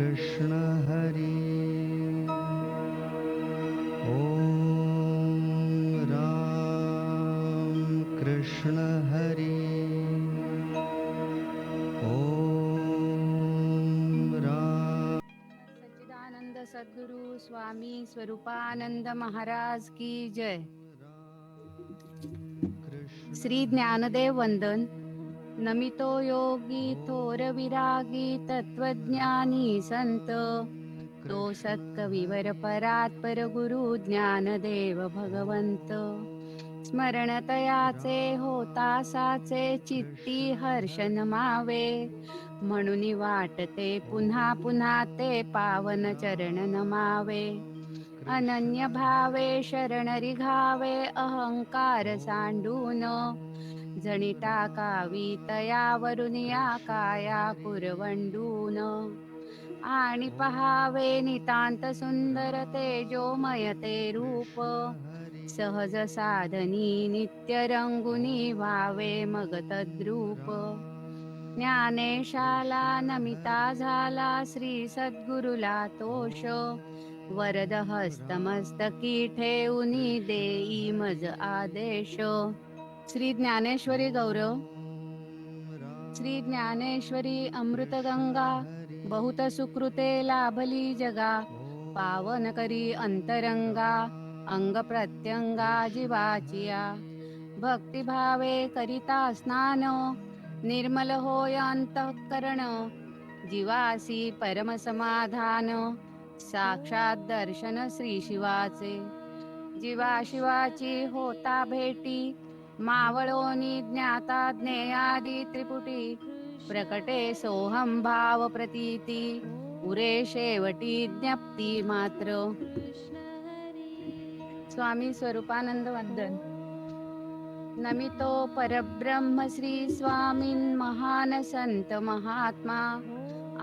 कृष्ण हरि ओम राम कृष्ण हरि ओम राम सच्चिदानंद सद्गुरु स्वामी स्वरूपानंद महाराज की जय। श्री ज्ञानदेव वंदन। नमितो योगी थोर विरागी तत्वज्ञानी संत, तो सत्कविवर परात्पर गुरु ज्ञानदेव भगवंत। स्मरणतयाचे होता साचे चित्ती हर्ष नमावे, म्हणून वाटते पुन्हा पुन्हा ते पावन चरण नमावे। अनन्य भावे शरण रिघावे अहंकार सांडून, जणी टाकावी तयावरून या काया पुरवंडून। आणि पहावे नितांत सुंदर तेजोमय ते रूप, सहज साधनी नित्य रंगुनी व्हावे मग तद्रूप। ज्ञानेशाला नमिता झाला श्री सद्गुरुला तोष, वरद हस्तमस्तकी ठेऊनी देई मज आदेश। श्री ज्ञानेश्वरी गौरव। श्री ज्ञानेश्वरी अमृतगंगा, बहुत सुकृते लाभली जगा। पावन करी अंतरंगा, अंग प्रत्यंगा जीवाचिया। भक्तिभावे करिता स्नान, निर्मल होय अंतःकरण। जीवासी परम समाधान, साक्षात दर्शन श्री शिवाचे। जीवा शिवाची होता भेटी, मावळोनी ज्ञाता ज्ञेयादी त्रिपुटी। प्रकटे सोहम भाव प्रतीती, उरे शेवटी ज्ञप्ती मात्र। स्वामी स्वरूपानंद वंदन। नमितो परब्रह्म श्री स्वामीन महान संत महात्मा।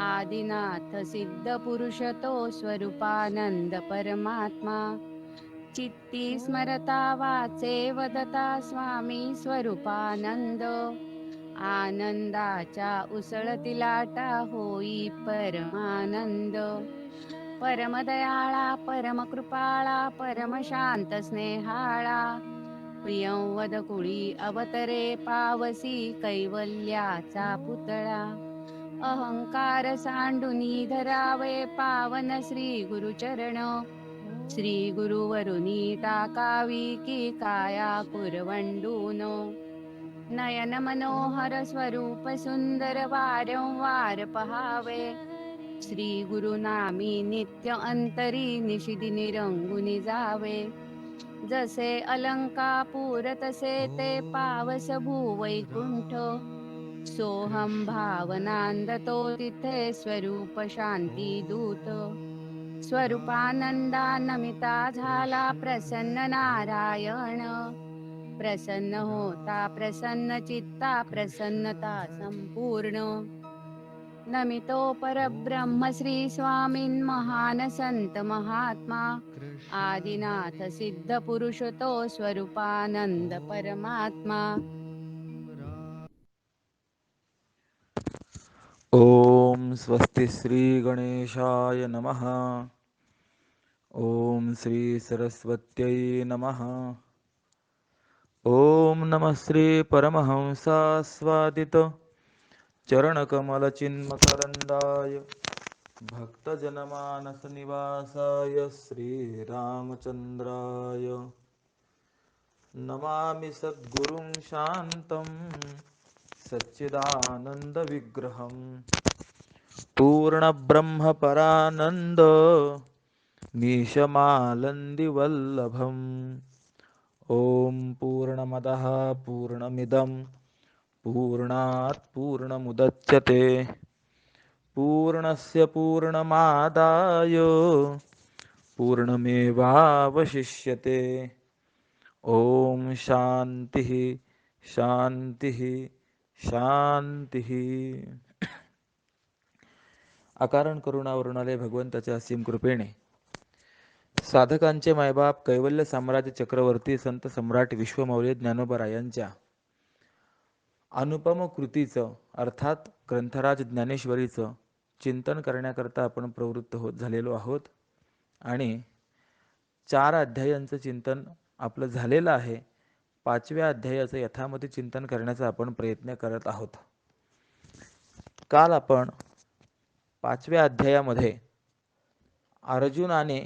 आदिनाथ सिद्ध पुरुष तो स्वरूपानंद परमात्मा। चित्ती स्मरता वाचे वदता स्वामी स्वरूपानंद। आनंदाच्या उसळती लाटा होई परमानंद। परमदयाळा परमकृपाळा परमशांत स्नेहाळा। प्रियंवद कुळी अवतरे पावसी कैवल्याचा पुतळा। अहंकार सांडुनी धरावे पावन श्री गुरुचरण। श्री गुरुवरुनी टाकावी की काया पुरवंडून। नयन मनोहर स्वरूप सुंदर वारंवार पहावे। श्री गुरुनामी नित्य अंतरी निशिदिनी रंगुनी जावे। जसे अलंकापूर तसे ते पावस भूवैकुंठ। सोहम भावनांद तो तिथे स्वरूप शांती दूत। स्वरूपानंदा नमिता झाला प्रसन्न नारायण। प्रसन्न होता प्रसन्न चित्ता प्रसन्नता संपूर्ण। नमितो परब्रह्म श्री स्वामीन महान संत महात्मा। आदिनाथ सिद्ध पुरुष तो स्वरूपानंद परमात्मा। ओम स्वस्ति श्री गणेशाय नमः। ओम श्री सरस्वत्यै नमः। ओम नमः श्री परमहंसास्वादित चरणकमलचिन्मकरन्दाय भक्तजनमानसनिवासाय श्रीरामचन्द्राय नमामि सद्गुरुं शान्तं सच्चिदानन्दविग्रहम् पूर्णब्रह्मपरानन्द मीशमालन्दिवल्लभम्। ॐ पूर्णमदः पूर्णमिदं पूर्णात् पूर्णमुदच्यते पूर्णस्य पूर्णमादाय पूर्णमेवावशिष्यते। ॐ शान्तिः शान्तिः शान्तिः। अकारण करुणावरुणालय भगवंताच्या असीम कृपेने साधकांचे मायबाप कैवल्य साम्राज्य चक्रवर्ती संत सम्राट विश्वमौल्य ज्ञानोबा यांच्या अनुपम कृतीचं अर्थात ग्रंथराज ज्ञानेश्वरीचं चिंतन करण्याकरता आपण प्रवृत्त होत झालेलो आहोत आणि 4 अध्यायांचं चिंतन आपलं झालेलं आहे. 5व्या अध्यायाचं यथामती चिंतन करण्याचा आपण प्रयत्न करत आहोत. काल आपण 5व्या अध्यायामध्ये अर्जुनाने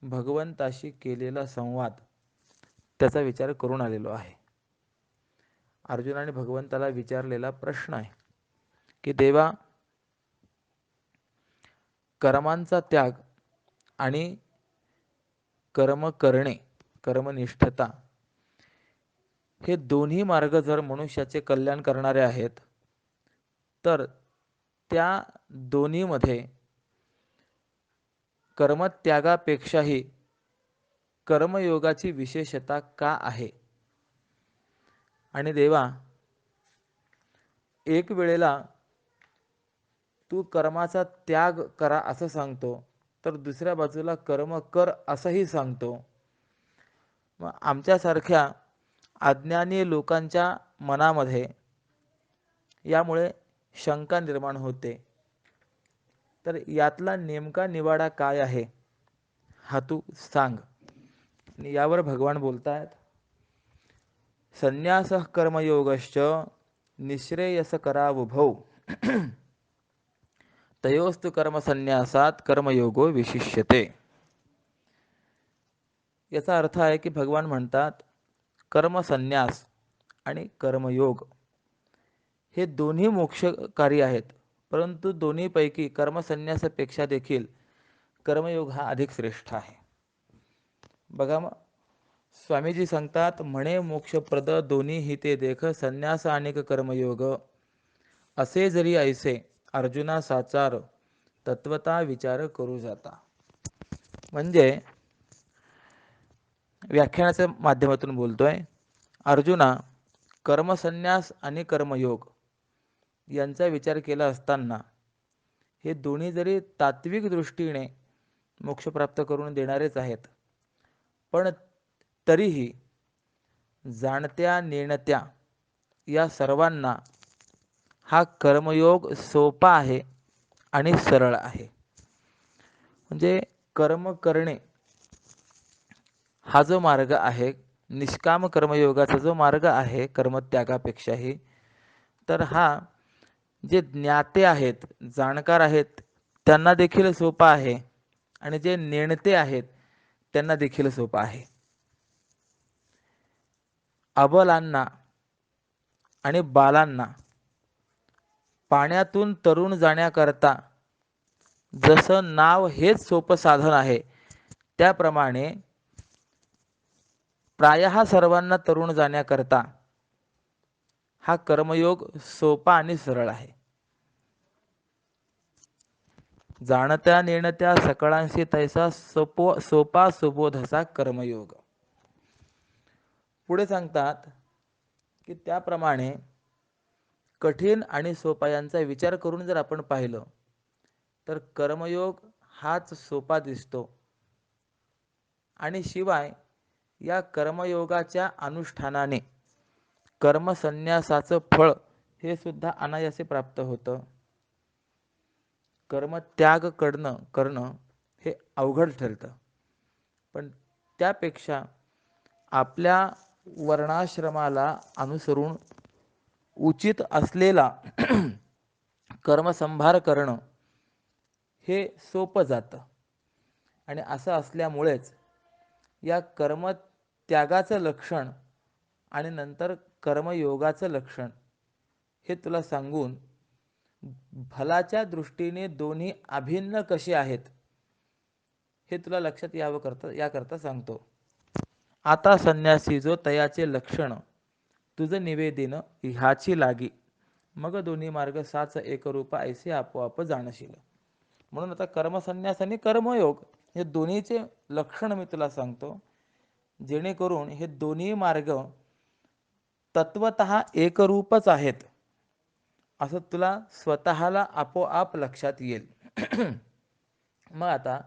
भगवंताशी केलेला संवाद त्याचा विचार करून आलेलो आहे. अर्जुनाने भगवंताला विचारलेला प्रश्न आहे की देवा, कर्मांचा त्याग आणि कर्म करणे, कर्मनिष्ठता हे दोन्ही मार्ग जर मनुष्याचे कल्याण करणारे आहेत, तर त्या दोन्हीमध्ये कर्मत्यागापेक्षाही कर्मयोगाची विशेषता का आहे? आणि देवा, एक वेळेला तू कर्माचा त्याग करा असं सांगतो, तर दुसऱ्या बाजूला कर्म कर असंही सांगतो. मग आमच्यासारख्या अज्ञानी लोकांच्या मनामध्ये यामुळे शंका निर्माण होते. तर यातला नेमका निवाडा काय आहे हा तू सांग. आणि यावर भगवान बोलतायत, संन्यासः कर्मयोगश्च निःश्रेयसकरावुभौ तयोस्तु कर्मसन्यासात कर्मयोगो विशिष्यते. याचा अर्थ आहे की भगवान म्हणतात, कर्मसन्यास आणि कर्मयोग हे दोन्ही मोक्षकारी आहेत, परंतु दोन्हीपैकी कर्मसन्यासापेक्षा देखील कर्मयोग हा अधिक श्रेष्ठ आहे. बघा मग, स्वामीजी सांगतात, म्हणे मोक्षप्रद दोन्ही हिते देख, संन्यास आणि कर्मयोग असे जरी ऐसे अर्जुना साचार तत्वता विचार करू जाता. म्हणजे व्याख्यानाच्या माध्यमातून बोलतोय, अर्जुना, कर्मसन्यास आणि कर्मयोग यांचा विचार केला असताना हे दोन्ही जरी तात्विक दृष्टीने मोक्ष प्राप्त करून देणारेच आहेत, पण तरीही जाणत्या नेणत्या या सर्वांना हा कर्मयोग सोपा आहे आणि सरळ आहे. म्हणजे कर्म करणे हा जो मार्ग आहे, निष्काम कर्मयोगाचा जो मार्ग आहे कर्मत्यागापेक्षाही, तर हा जे ज्ञाते आहेत, जाणकार आहेत, त्यांना देखील सोपा आहे आणि जे नेणते आहेत त्यांना देखील सोपा आहे. अबलांना आणि बालांना पाण्यातून तरुण जाण्याकरता जसं नाव हेच सोपं साधन आहे, त्याप्रमाणे प्रायः सर्वांना तरुण जाण्याकरता हा कर्मयोग सोपा आणि सरळ आहे. जाणत्या नेणत्या सकळांशी तैसा सोपा सुबोधसा कर्मयोग. पुढे सांगतात की त्याप्रमाणे कठीण आणि सोपा यांचा विचार करून जर आपण पाहिलं, तर कर्मयोग हाच सोपा दिसतो. आणि शिवाय या कर्मयोगाच्या अनुष्ठानाने कर्मसन्यासाचं फळ हे सुद्धा अनायासे प्राप्त होतं. कर्मत्याग करणं हे अवघड ठरतं, पण त्यापेक्षा आपल्या वर्णाश्रमाला अनुसरून उचित असलेला कर्मसंभार करणं हे सोपं जातं. आणि असं असल्यामुळेच या कर्मत्यागाचं लक्षण आणि नंतर कर्मयोगाचं लक्षण हे तुला सांगून फलाच्या दृष्टीने दोन्ही अभिन्न कसे आहेत हे तुला लक्षात याकरता सांगतो. आता संन्यासी जो तयाचे लक्षण तुझं निवेदिन ह्याची लागी, मग दोन्ही मार्ग साच एकरूप ऐसे आपोआप जाणशील. म्हणून आता कर्मसन्यास आणि कर्मयोग हे दोन्हीचे लक्षण मी तुला सांगतो, जेणेकरून हे दोन्ही मार्ग तत्वतः एकरूपच आहेत असं तुला स्वतःला आपोआप लक्षात येईल. मग आता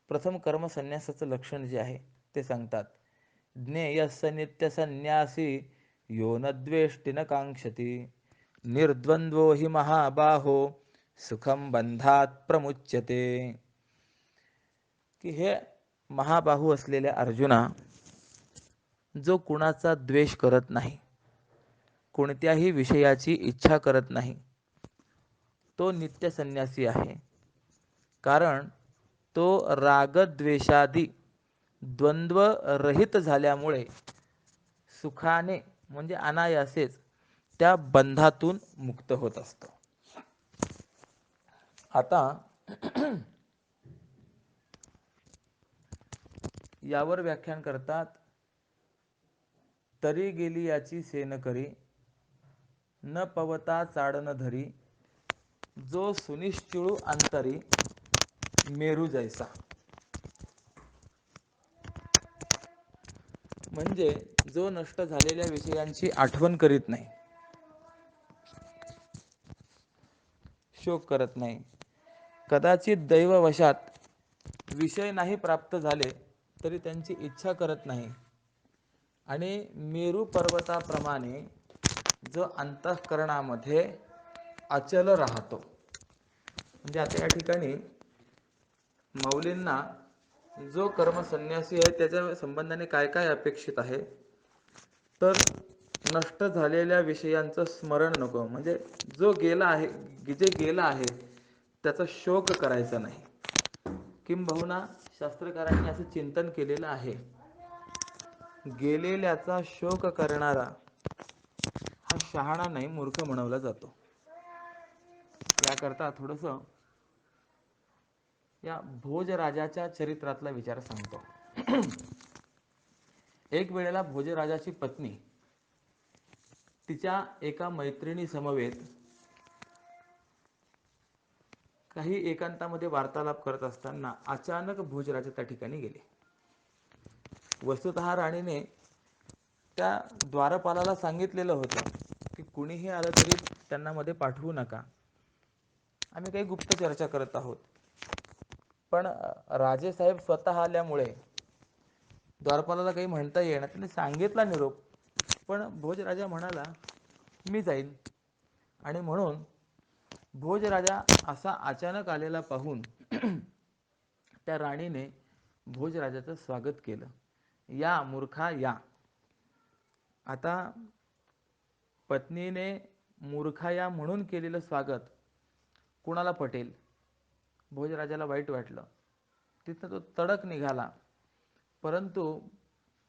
प्रथम कर्मसन्यासाचं लक्षण जे आहे ते सांगतात, ज्ञेयस्य नित्यसन्यासी यो न द्वेष्टी न कांक्षती निर्द्वंद्वो हि महाबाहो सुखम बंधात प्रमुच्यते. की हे महाबाहू असलेल्या अर्जुना, जो कुणाचा द्वेष करत नाही, कोणत्याही विषयाची इच्छा करत नाही, तो नित्य संन्यासी आहे. कारण तो रागद्वेषादी द्वंद्व रहित झाल्यामुळे सुखाने म्हणजे अनायासेच त्या बंधातून मुक्त होत असतो. आता यावर व्याख्यान करतात, तरी गेली याची सेन करी, न पवता चाडन धरी, जो सुनिश्चिळू अंतरी मेरू जैसा. म्हणजे जो नष्ट झालेल्या विषयांची आठवण करीत नाही, शोक करत नाही, कदाचित दैववशात विषय नाही प्राप्त झाले तरी त्यांची इच्छा करत नाही, आणि मेरू पर्वताप्रमाणे जो अंतःकरणामध्ये अचल राहतो. म्हणजे आता या ठिकाणी माऊलींना जो कर्मसन्यासी आहे त्याच्या संबंधाने काय काय अपेक्षित आहे, तर नष्ट झालेल्या विषयांचं स्मरण नको. म्हणजे जो गेला आहे, जे गेला आहे त्याचा शोक करायचा नाही. किंबहुना शास्त्रकारांनी असं चिंतन केलेलं आहे, गेलेल्याचा शोक करणारा हा शहाणा नाही, मूर्ख म्हणवला जातो. याकरता थोडंसं या भोजराजाच्या चरित्रातला विचार सांगतो. एक वेळेला भोजराजाची पत्नी तिच्या एका मैत्रिणी समवेत काही एकांतामध्ये वार्तालाप करत असताना अचानक भोजराजा त्या ठिकाणी गेले. वस्तुतः राणीने त्या द्वारपालाला सांगितलेलं होतं की कुणीही आलं तरी त्यांना मध्ये पाठवू नका, आम्ही काही गुप्त चर्चा करत आहोत. पण राजेसाहेब स्वतः आल्यामुळे द्वारपालाला काही म्हणता येणार. त्याने सांगितला निरोप, पण भोजराजा म्हणाला मी जाईन. आणि म्हणून भोजराजा असा अचानक आलेला पाहून त्या राणीने भोजराजाचं स्वागत केलं. या मूर्खा या. आता पत्नीने मूर्खा या म्हणून केलेलं स्वागत कुणाला पटेल? भोजराजाला वाईट वाटलं. तिथं तो तडक निघाला. परंतु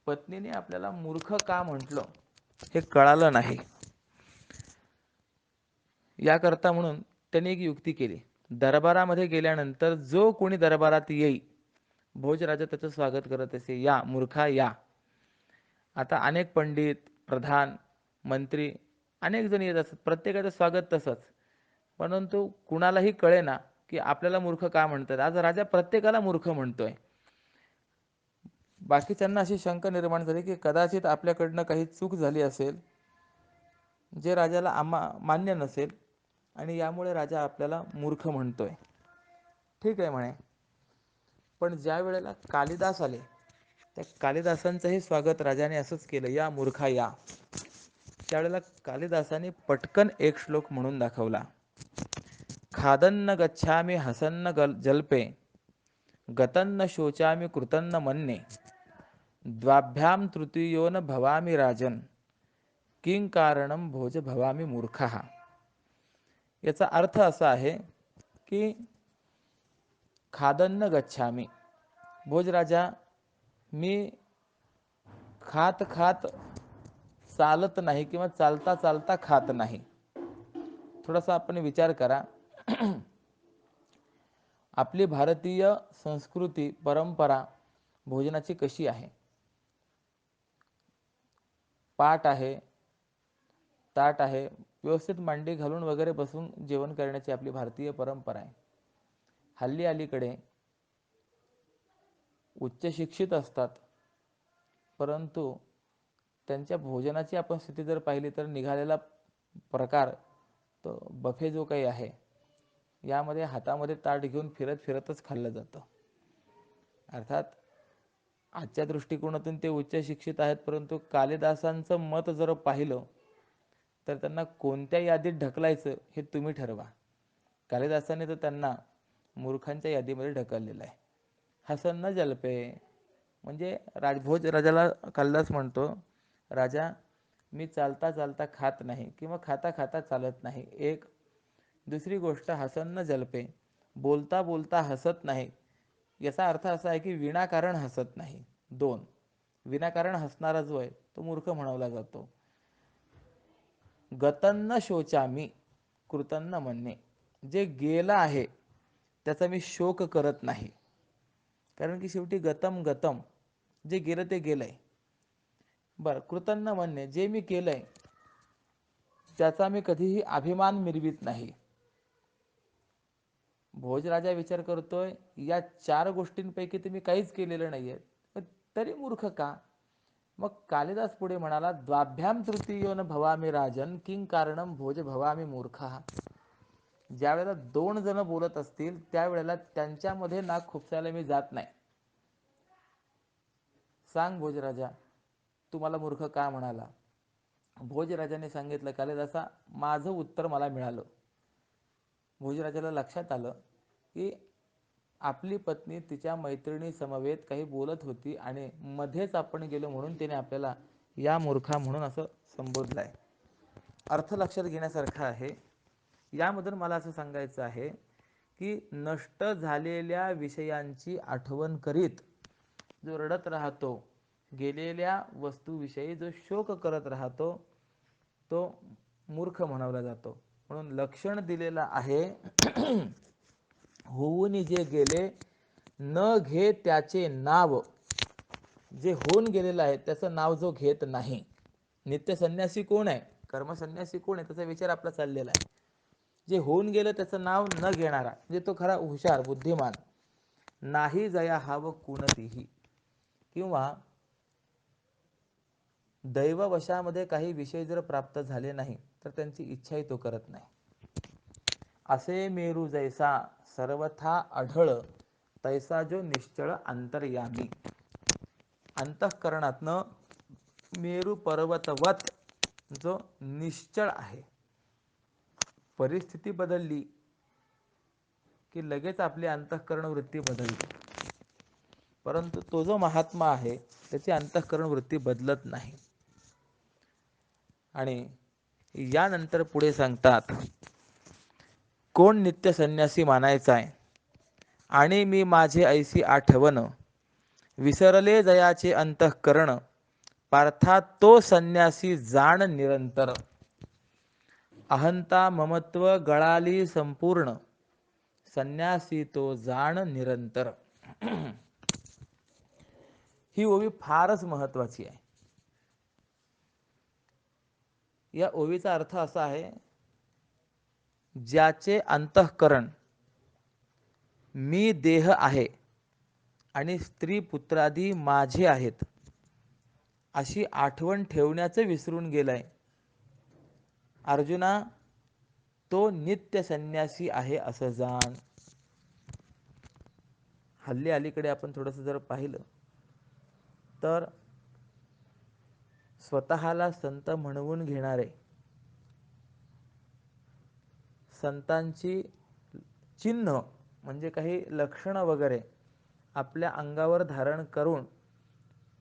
पत्नीने आपल्याला मूर्ख का म्हटलं हे कळालं नाही. याकरता म्हणून त्यांनी एक युक्ती केली. दरबारामध्ये गेल्यानंतर जो कोणी दरबारात येई, भोजराजा त्याचं स्वागत करत असे, या मूर्खा या. आता अनेक पंडित, प्रधान, मंत्री अनेक जण येत असतात, प्रत्येकाचं स्वागत तसंच. परंतु कुणालाही कळेना की आपल्याला मूर्ख का म्हणतात. आज राजा प्रत्येकाला मूर्ख म्हणतोय. बाकीच्यांना अशी शंका निर्माण झाली की कदाचित आपल्याकडनं काही चूक झाली असेल, जे राजाला मान्य नसेल, आणि यामुळे राजा आपल्याला मूर्ख म्हणतोय. ठीक आहे म्हणे. पण ज्या वेळेला कालिदास आले, त्या कालिदासांचंही स्वागत राजाने असंच केलं, या मूर्खा या. त्यावेळेला कालिदासाने पटकन एक श्लोक म्हणून दाखवला. खादन्न गच्छामि हसन्न जल्पे, गतन्न शोचामि कृतन्न मन्ये, द्वाभ्याम तृतीयो न भवामि राजन, किं कारणम भोज भवामि मूर्खः. याचा अर्थ असा आहे की खादन्न गच्छामि, भोजराजा मी खात खात चालत नाही किंवा चालता चालता खात नाही. थोडासा आपण विचार करा. आपली भारतीय संस्कृती परंपरा भोजनाची कशी आहे? पाट आहे, ताट आहे, व्यवस्थित मांडी घालून वगैरे बसून जेवण करण्याची आपली भारतीय परंपरा आहे. हल्ली अलीकडे उच्च शिक्षित असतात, परंतु त्यांच्या भोजनाची आपण स्थिती जर पाहिली तर निघालेला प्रकार तो बफे जो काही आहे, यामध्ये हातामध्ये ताट घेऊन फिरत फिरतच खाल्लं जातं. अर्थात आजच्या दृष्टिकोनातून ते उच्च शिक्षित आहेत, परंतु कालिदासांचं मत जर पाहिलं तर त्यांना कोणत्या यादीत ढकलायचं हे तुम्ही ठरवा. कालिदासाने तर त्यांना मूर्खांच्या यादीमध्ये ढकललेलं आहे. हसन न जल्पे म्हणजे राजभोज राजाला कालिदास म्हणतो, राजा मी चालता चालता खात नाही किंवा खाता खाता चालत नाही, एक. दुसरी गोष्ट हसन न जल्पे, बोलता बोलता हसत नाही. याचा अर्थ असा आहे की विनाकारण हसत नाही. दोन, विनाकारण हसणारा जो आहे तो मूर्ख म्हणवला जातो. गतन्न शोचामी कृतन्न म्हणणे, जे गेलं आहे त्याचा मी शोक करत नाही. कारण की शेवटी गतम गतम, जे गेलं ते गेलंय. बरं, कृतन्न म्हणणे, जे मी केलंय त्याचा मी कधीही अभिमान मिरवित नाही. भोजराजा विचार करतोय या चार गोष्टींपैकी तुम्ही काहीच केलेलं नाहीये, तरी मूर्ख का? मग कालिदास पुढे म्हणाला, द्वाभ्याम तृतीयो न भवामी राजन किंग कारणम भोज भवामी मूर्खः. ज्या वेळेला दोन जण बोलत असतील त्यावेळेला त्यांच्यामध्ये नाक खुपसायला मी जात नाही. सांग भोजराजा, तू मला मूर्ख का म्हणाला? भोजराजाने सांगितलं, कालिदासा माझं उत्तर मला मिळालं. भोजराजाला लक्षात आलं की आपली पत्नी तिच्या मैत्रिणी समवेत काही बोलत होती आणि मध्येच आपण गेलो म्हणून तिने आपल्याला या मूर्खा म्हणून असं संबोधलंय. अर्थ लक्षात घेण्यासारखा आहे. यामधून मला असं सांगायचं आहे की नष्ट झालेल्या विषयांची आठवण करीत जो रडत राहतो, गेलेल्या वस्तूविषयी जो शोक करत राहतो, तो मूर्ख म्हणवला जातो. म्हणून लक्षण दिलेलं आहे, होऊन जे गेले न घे त्याचे नाव. जे होऊन गेलेलं आहे त्याचं नाव जो घेत नाही. नित्य संन्यासी कोण आहे, कर्मसन्यासी कोण आहे, त्याचा विचार आपला चाललेला आहे. जे होऊन गेलं त्याचं नाव न घेणारा म्हणजे तो खरा हुशार बुद्धिमान. नाही जया हाव कुणतीही, किंवा दैववशामध्ये काही विषय जर प्राप्त झाले नाही तर त्यांची इच्छाही तो करत नाही. असे मेरू जैसा सर्वथा आढळ, तैसा जो निश्चळ अंतर्यामी. अंतःकरणातनं मेरू पर्वतवत जो निश्चळ आहे, परिस्थिती बदलली की लगेच आपली अंतःकरण वृत्ती बदलते, परंतु तो जो महात्मा आहे त्याची अंतःकरण वृत्ती बदलत नाही. आणि यानंतर पुढे सांगतात, कोण नित्य संन्यासी मानायचा आहे आणि मी माझे ऐसी आठवण, विसरले जयाचे अंतःकरण, पार्था तो संन्यासी जाण निरंतर. अहंता ममत्व गळाली संपूर्ण, संन्यासी तो जाण निरंतर. ही ओवी फारच महत्वाची आहे. या ओवीचा अर्थ असा आहे, ज्याचे अंतःकरण मी देह आहे आणि स्त्री पुत्रादी माझे आहेत अशी आठवण ठेवण्याचं विसरून गेलाय, अर्जुना तो नित्य संन्यासी आहे असं जाण. हल्ली अलीकडे आपण थोडंसं जर पाहिलं तर स्वतःला संत म्हणवून घेणारे, संतांची चिन्ह म्हणजे काही लक्षणं वगैरे आपल्या अंगावर धारण करून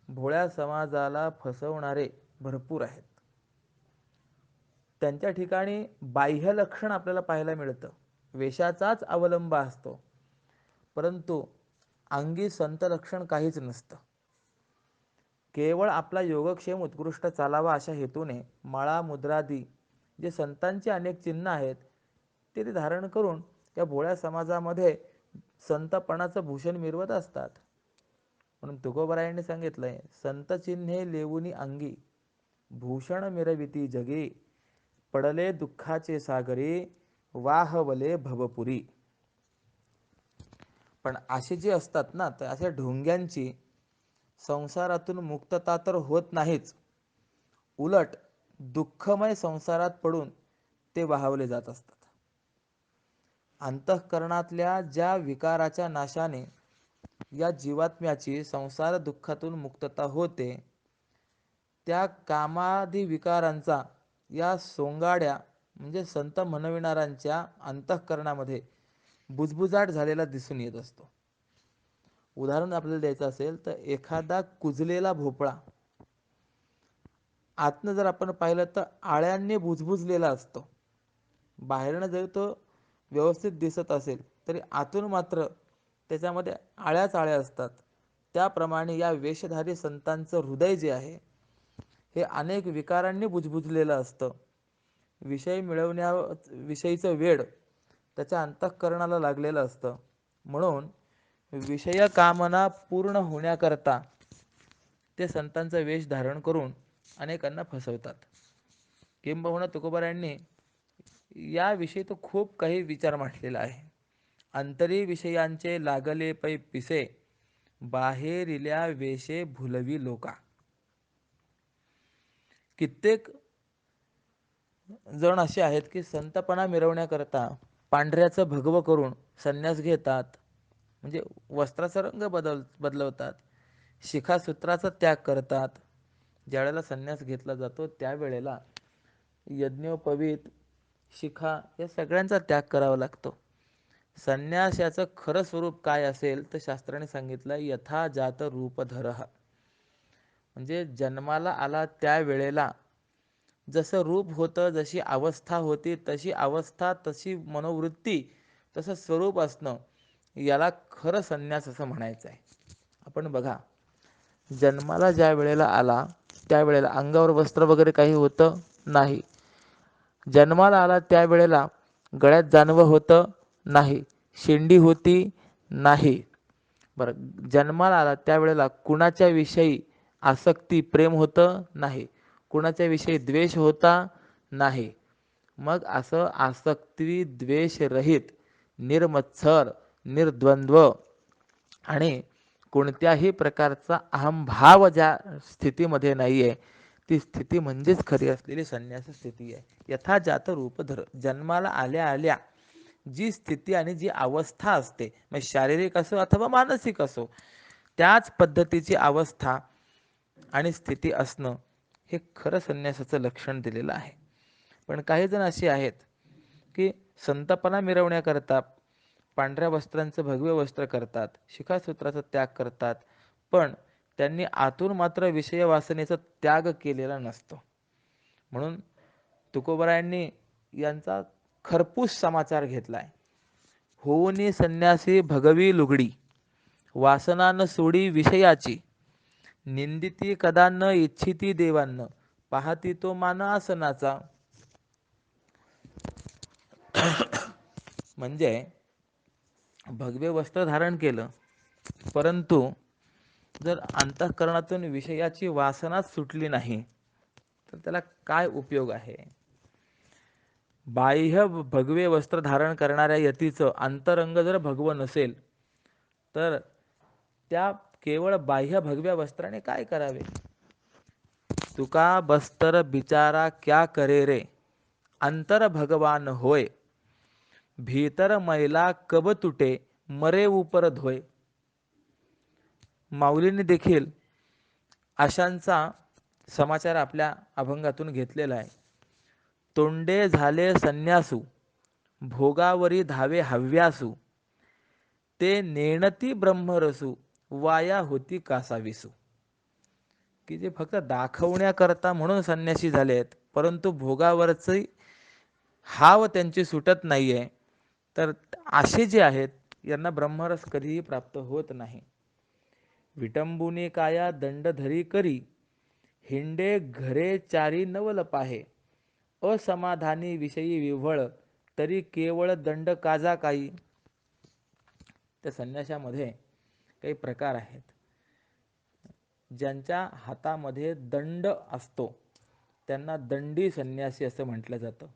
भोळ्या समाजाला फसवणारे भरपूर आहेत. त्यांच्या ठिकाणी बाह्य लक्षण आपल्याला पाहायला मिळतं, वेशाचाच अवलंब असतो, परंतु अंगी संत लक्षण काहीच नसतं. केवळ आपला योगक्षेम उत्कृष्ट चालावा अशा हेतूने माळा मुद्रादी जे संतांचे अनेक चिन्ह आहेत ते धारण करून त्या भोळ्या समाजामध्ये संतपणाचं भूषण मिरवत असतात. म्हणून तुकोबरायांनी सांगितलंय, संत चिन्हे लेवुनी अंगी, भूषण मिरविती जगे, पडले दुःखाचे सागरे, वाहवले भवपुरी. पण असे जे असतात ना, तर अशा ढोंग्यांची संसारातून मुक्तता तर होत नाहीच, उलट दुःखमय संसारात पडून ते वाहवले जात असतात. अंतःकरणातल्या ज्या विकाराच्या नाशाने या जीवात्म्याची संसार दुःखातून मुक्तता होते, त्या कामादी विकारांचा या सोंगाड्या म्हणजे संत म्हणविणाऱ्यांच्या अंतःकरणामध्ये बुजबुजाट झालेला दिसून येत असतो. उदाहरण आपल्याला द्यायचं असेल तर एखादा कुजलेला भोपळा आतनं जर आपण पाहिलं तर आळ्यांनी बुजबुजलेला असतो. बाहेरनं जरी तो व्यवस्थित दिसत असेल तरी आतून मात्र त्याच्यामध्ये आळ्याच आळ्या असतात. त्याप्रमाणे या वेशधारी संतांचं हृदय जे आहे हे अनेक विकारांनी बुजबुजलेलं असतं. विषय विषयीचं वेड त्याच्या अंतःकरणाला लागलेलं असतं. म्हणून विषय कामना पूर्ण होण्याकरता ते संतांचा वेश धारण करून अनेकांना फसवतात. किंबहुना तुकोबारायांनी याविषयी तो खूप काही विचार मांडलेला आहे. अंतरी विषयांचे लागले पै पिसे, बाहेरिल्या वेशे भुलवी लोका. कित्येक जण असे आहेत की संतपणा मिरवण्याकरता पांढऱ्याचं भगवं करून संन्यास घेतात, म्हणजे वस्त्राचा रंग बदलवतात, शिखासूत्राचा त्याग करतात. ज्यावेळेला संन्यास घेतला जातो त्यावेळेला यज्ञोपवीत, शिखा या सगळ्यांचा त्याग करावा लागतो. संन्यासाचं खरं स्वरूप काय असेल तर शास्त्राने सांगितलं यथा जात रूपधरः, म्हणजे जन्माला आला त्यावेळेला जसं रूप होतं, जशी अवस्था होती, तशी अवस्था, तशी मनोवृत्ती, तसं स्वरूप असणं, याला खरं संन्यास असं म्हणायचं आहे. आपण बघा, जन्माला ज्या वेळेला आला त्यावेळेला अंगावर वस्त्र वगैरे काही होतं नाही. जन्माला आला त्यावेळेला गळ्यात जानवं होतं नाही, शेंडी होती नाही. बरं, जन्माला आला त्यावेळेला कुणाच्या विषयी आसक्ती प्रेम होतं नाही, कुणाच्या विषयी द्वेष होता नाही. मग असं आसक्ती द्वेष रहित, निर्मत्सर, निर्द्वंद्व आणि कोणत्याही प्रकारचा अहंभाव ज्या स्थितीमध्ये नाही आहे, ती स्थिती म्हणजेच खरी असलेली संन्यास स्थिती आहे. यथा जात रूपधर, जन्माला आल्या आल्या जी स्थिती आणि जी अवस्था असते, मग शारीरिक असो अथवा मानसिक असो, त्याच पद्धतीची अवस्था आणि स्थिती असणं हे खरं संन्यासाचं लक्षण दिलेलं आहे. पण काही जण असे आहेत की संतपणा मिरवण्याकरता पांढऱ्या वस्त्रांचं भगवे वस्त्र करतात, शिखासूत्राचा त्याग करतात, पण त्यांनी आतून मात्र विषय वासनेचा त्याग केलेला नसतो. म्हणून तुकोबरायांनी यांचा खरपूस समाचार घेतलाय. होऊनी संन्यासी भगवी लुगडी, वासना न सोडी विषयाची, निंदिती कदा न इच्छिती देवांना, पाहती तो मान आसनाचा. म्हणजे भगवे वस्त्र धारण केलं, परंतु जर अंतःकरणातून विषयाची वासनाच सुटली नाही तर त्याला काय उपयोग आहे. बाह्य भगवे वस्त्र धारण करणाऱ्या यतीचं अंतरंग जर भगवं नसेल तर त्या केवळ बाह्य भगव्या वस्त्राने काय करावे. तुका बस्तर बिचारा क्या करे रे, अंतर भगवान होय, भीतर मैला कब तुटे, मरे उपर धोय. माऊलीने देखील अशांचा समाचार आपल्या अभंगातून घेतलेला आहे. तोंडे झाले संन्यासू, भोगावरी धावे हव्यासू, ते नेणती ब्रह्मरसू, वाया होती कासाविसू. की जे फक्त दाखवण्याकरता म्हणून संन्यासी झाले आहेत, परंतु भोगावरची हाव त्यांची सुटत नाहीये, तर असे जे आहेत यांना ब्रह्मरस कधीही प्राप्त होत नाही. विटंबुनी काया दंडधरी करी, हिंडे घरे चारी नवल पाहे, असमाधानी विषयी विव्हळ, तरी केवळ दंड काजा काही. त्या संन्याशामध्ये काही प्रकार आहेत. ज्यांच्या हातामध्ये दंड असतो त्यांना दंडी संन्यासी असं म्हटलं जातं,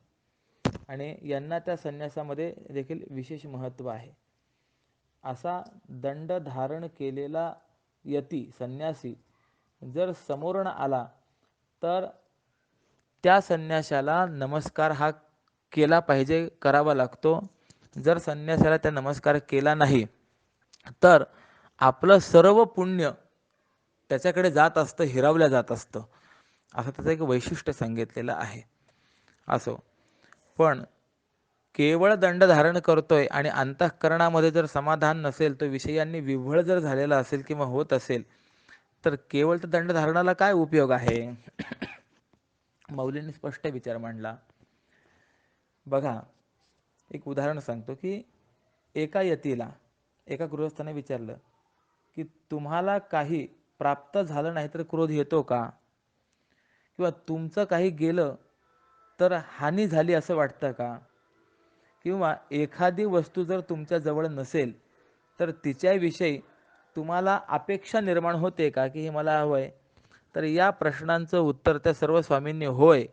आणि यांना त्या संन्यासामध्ये देखील विशेष महत्त्व आहे. असा दंड धारण केलेला यती संन्यासी जर समोरून आला तर त्या संन्याशाला नमस्कार हा केला पाहिजे, करावा लागतो. जर संन्यासाला त्या नमस्कार केला नाही तर आपलं सर्व पुण्य त्याच्याकडे जात असतं, हिरावल्या जात असतं. असं त्याचं एक वैशिष्ट्य सांगितलेलं आहे. असो. पण केवळ दंड धारण करतोय आणि अंतःकरणामध्ये जर समाधान नसेल, तो विषयांनी विव्हळ जर झालेला असेल किंवा होत असेल, तर केवळ त्या दंडधारणाला काय उपयोग आहे? मौलींनी स्पष्ट विचार मांडला. बघा, एक उदाहरण सांगतो की एका यतीला एका गृहस्थाने विचारलं की तुम्हाला काही प्राप्त झालं नाही तर क्रोध येतो का? किंवा तुमचं काही गेलं तर हानी झाली असं वाटतं का? किंवा एखादी वस्तू जर तुमच्या जवळ नसेल तर तिच्याविषयी तुम्हाला अपेक्षा निर्माण होते का की हे मला हवंय? तर या प्रश्नांचं उत्तर त्या सर्व स्वामींनी होय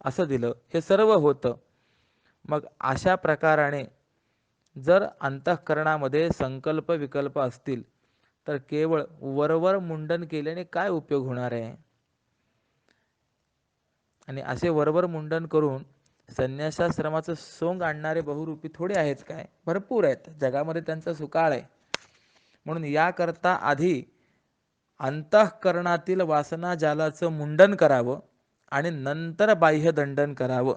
असं दिलं. हे सर्व होतं. मग अशा प्रकाराने जर अंतःकरणामध्ये संकल्प विकल्प असतील तर केवळ वरवर मुंडन केल्याने काय उपयोग होणार आहे? आणि असे वरवर मुंडन करून संन्यासाश्रमाचं सोंग आणणारे बहुरूपी थोडे आहेत काय? भरपूर आहेत. जगामध्ये त्यांचा सुकाळ आहे. म्हणून याकरता आधी अंतःकरणातील वासना जालाचं मुंडन करावं आणि नंतर बाह्य दंडन करावं.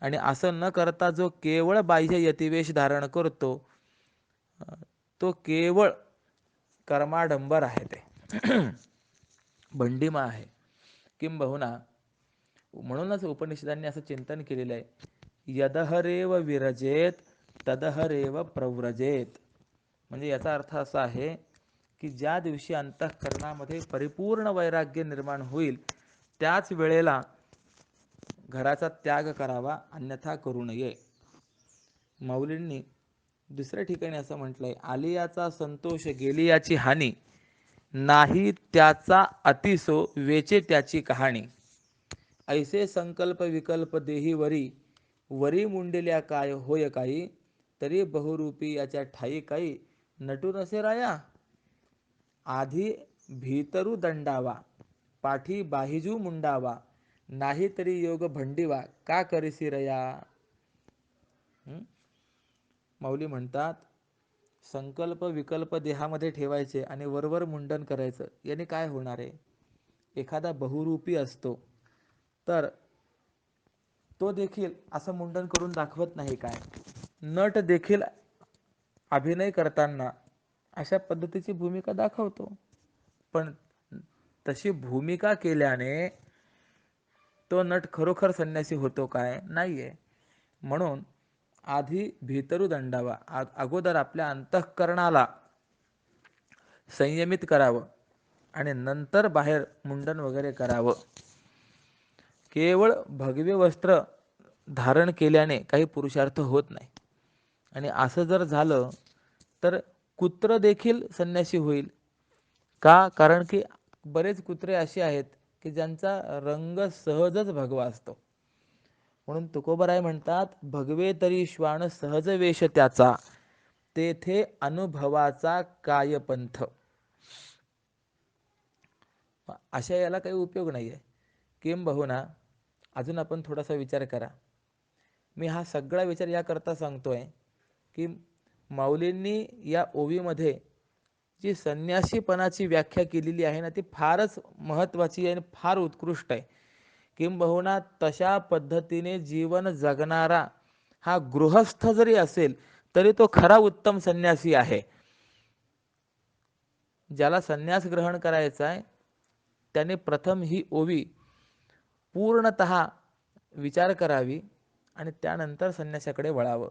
आणि असं न करता जो केवळ बाह्य यतिवेश धारण करतो तो केवळ कर्माडंबर आहे, ते भंडीमा आहे. किंबहुना म्हणूनच उपनिषदांनी असं चिंतन केलेलं आहे, यदहरेव विरजेत तदहरेव प्रव्रजेत. म्हणजे याचा अर्थ असा आहे की ज्या दिवशी अंतःकरणामध्ये परिपूर्ण वैराग्य निर्माण होईल त्याच वेळेला घराचा त्याग करावा, अन्यथा करू नये. मौलींनी दुसऱ्या ठिकाणी असं म्हटलंय, आलियाचा संतोष गेली याची हानी, नाही त्याचा अतिसो वेचे त्याची कहाणी. ऐसे संकल्प विकल्प देही वरी, वरी मुंडल्या काय होय काही, तरी बहुरूपी याच्या ठाई काही नटू नसे राया. आधी भीतरू दंडावा, पाठी बाहिजू मुंडावा, नाही तरी योग भंडीवा, का करीसी रया. माऊली म्हणतात, संकल्प विकल्प देहामध्ये ठेवायचे आणि वरवर मुंडन करायचं, याने काय होणार आहे? एखादा बहुरूपी असतो तर तो देखील असं मुंडन करून दाखवत नाही काय? नट देखील अभिनय करताना अशा पद्धतीची भूमिका दाखवतो, पण तशी भूमिका केल्याने तो नट खरोखर संन्यासी होतो काय? नाहीये. म्हणून आधी भीतरू दंडावा, अगोदर आपल्या अंतःकरणाला संयमित करावं आणि नंतर बाहेर मुंडन वगैरे करावं. केवळ भगवे वस्त्र धारण केल्याने काही पुरुषार्थ होत नाही. आणि असं जर झालं तर कुत्र देखील संन्यासी होईल का? कारण की बरेच कुत्रे असे आहेत की ज्यांचा रंग सहजच भगवा असतो. म्हणून तुकोबराय म्हणतात, भगवे तरी श्वान सहज वेश त्याचा, तेथे अनुभवाचा काय पंथ. अशा याला काही उपयोग नाही आहे. किंबहुना अजून आपण थोडासा विचार करा. मी हा सगळा विचार याकरता सांगतोय की माऊलींनी या ओवीमध्ये जी संन्यासीपणाची व्याख्या केलेली आहे ना, ती फारच महत्त्वाची आणि फार उत्कृष्ट आहे. किंबहुना तशा पद्धतीने जीवन जगणारा हा गृहस्थ जरी असेल तरी तो खरा उत्तम संन्यासी आहे. ज्याला संन्यास ग्रहण करायचा आहे त्याने प्रथम ही ओवी पूर्णतः विचार करावी आणि त्यानंतर संन्यासाकडे वळावं.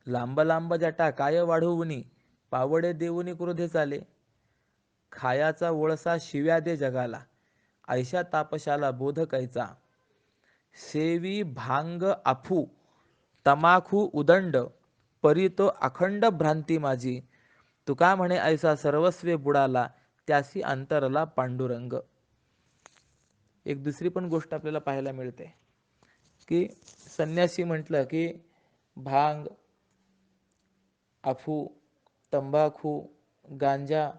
लांब लांब जटा काय वाढवुनी, पावडे देऊनी क्रोधे चाले, खायाचा वळसा शिव्या दे जगाला, ऐशा तापशाला बोध कैचा, सेवी भांग अफू तमाखू उदंड, परी तो अखंड भ्रांती माझी, तुका म्हणे ऐसा सर्वस्वे बुडाला, त्यासी अंतरला पांडुरंग. एक दुसरी पण गोष्ट आपल्याला पाहायला मिळते की संन्यासी म्हटलं की भांग, अफू, तंबाखू, गांजा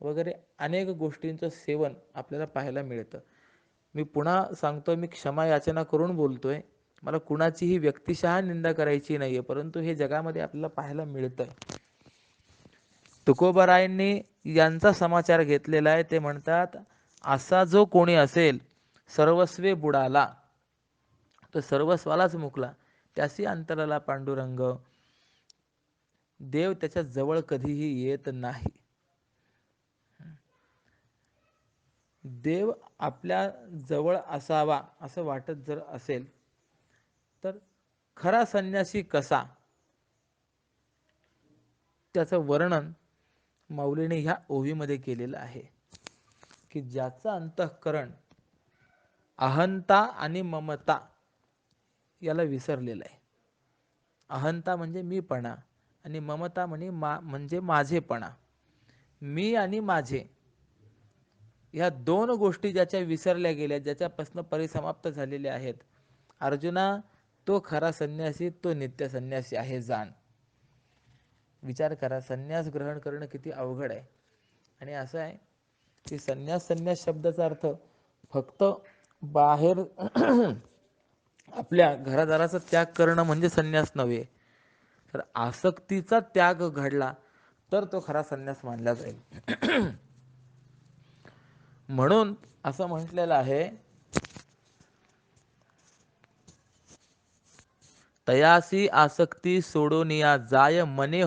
वगैरे अनेक गोष्टींचं सेवन आपल्याला पाहायला मिळतं. मी पुन्हा सांगतो, मी क्षमा याचना करून बोलतोय, मला कुणाचीही व्यक्तिशः निंदा करायची नाहीये, परंतु हे जगामध्ये आपल्याला पाहायला मिळतंय. तुकोबारायांनी यांचा समाचार घेतलेला आहे. ते म्हणतात, असा जो कोणी असेल सर्वस्वे बुडाला, तो सर्वस्वालाच मुकला. त्यासी अंतराला पांडुरंग. देव त्याच्या जवळ कधीही येत नाही. देव आपल्या जवळ असावा असं वाटत जर असेल तर खरा संन्यासी कसा, त्याचं वर्णन माऊलीने ह्या ओवीमध्ये केलेलं आहे की ज्याचं अंतःकरण अहंता आणि ममता याला विसरलेलं आहे. अहंता म्हणजे मीपणा आणि ममता म्हणजे माझेपणा. मी आणि माझे ह्या दोन गोष्टी ज्याच्या विसरल्या गेल्या, ज्याच्यापासून परिसमाप्त झालेल्या आहेत, अर्जुना तो खरा संन्यासी, तो नित्य संन्यासी आहे. जाण. विचार करा, संन्यास ग्रहण करणं किती अवघड आहे. आणि असं आहे की संन्यास शब्दाचा अर्थ फक्त बाहेर आपल्या घरादाराचा त्याग करणं म्हणजे संन्यास नव्हे, तर आसक्तीचा त्याग घडला तर तो खरा संन्यास मानला जाईल. म्हणून असं म्हटलेलं आहे, तयासी आसक्ती सोडोनिया जाय मने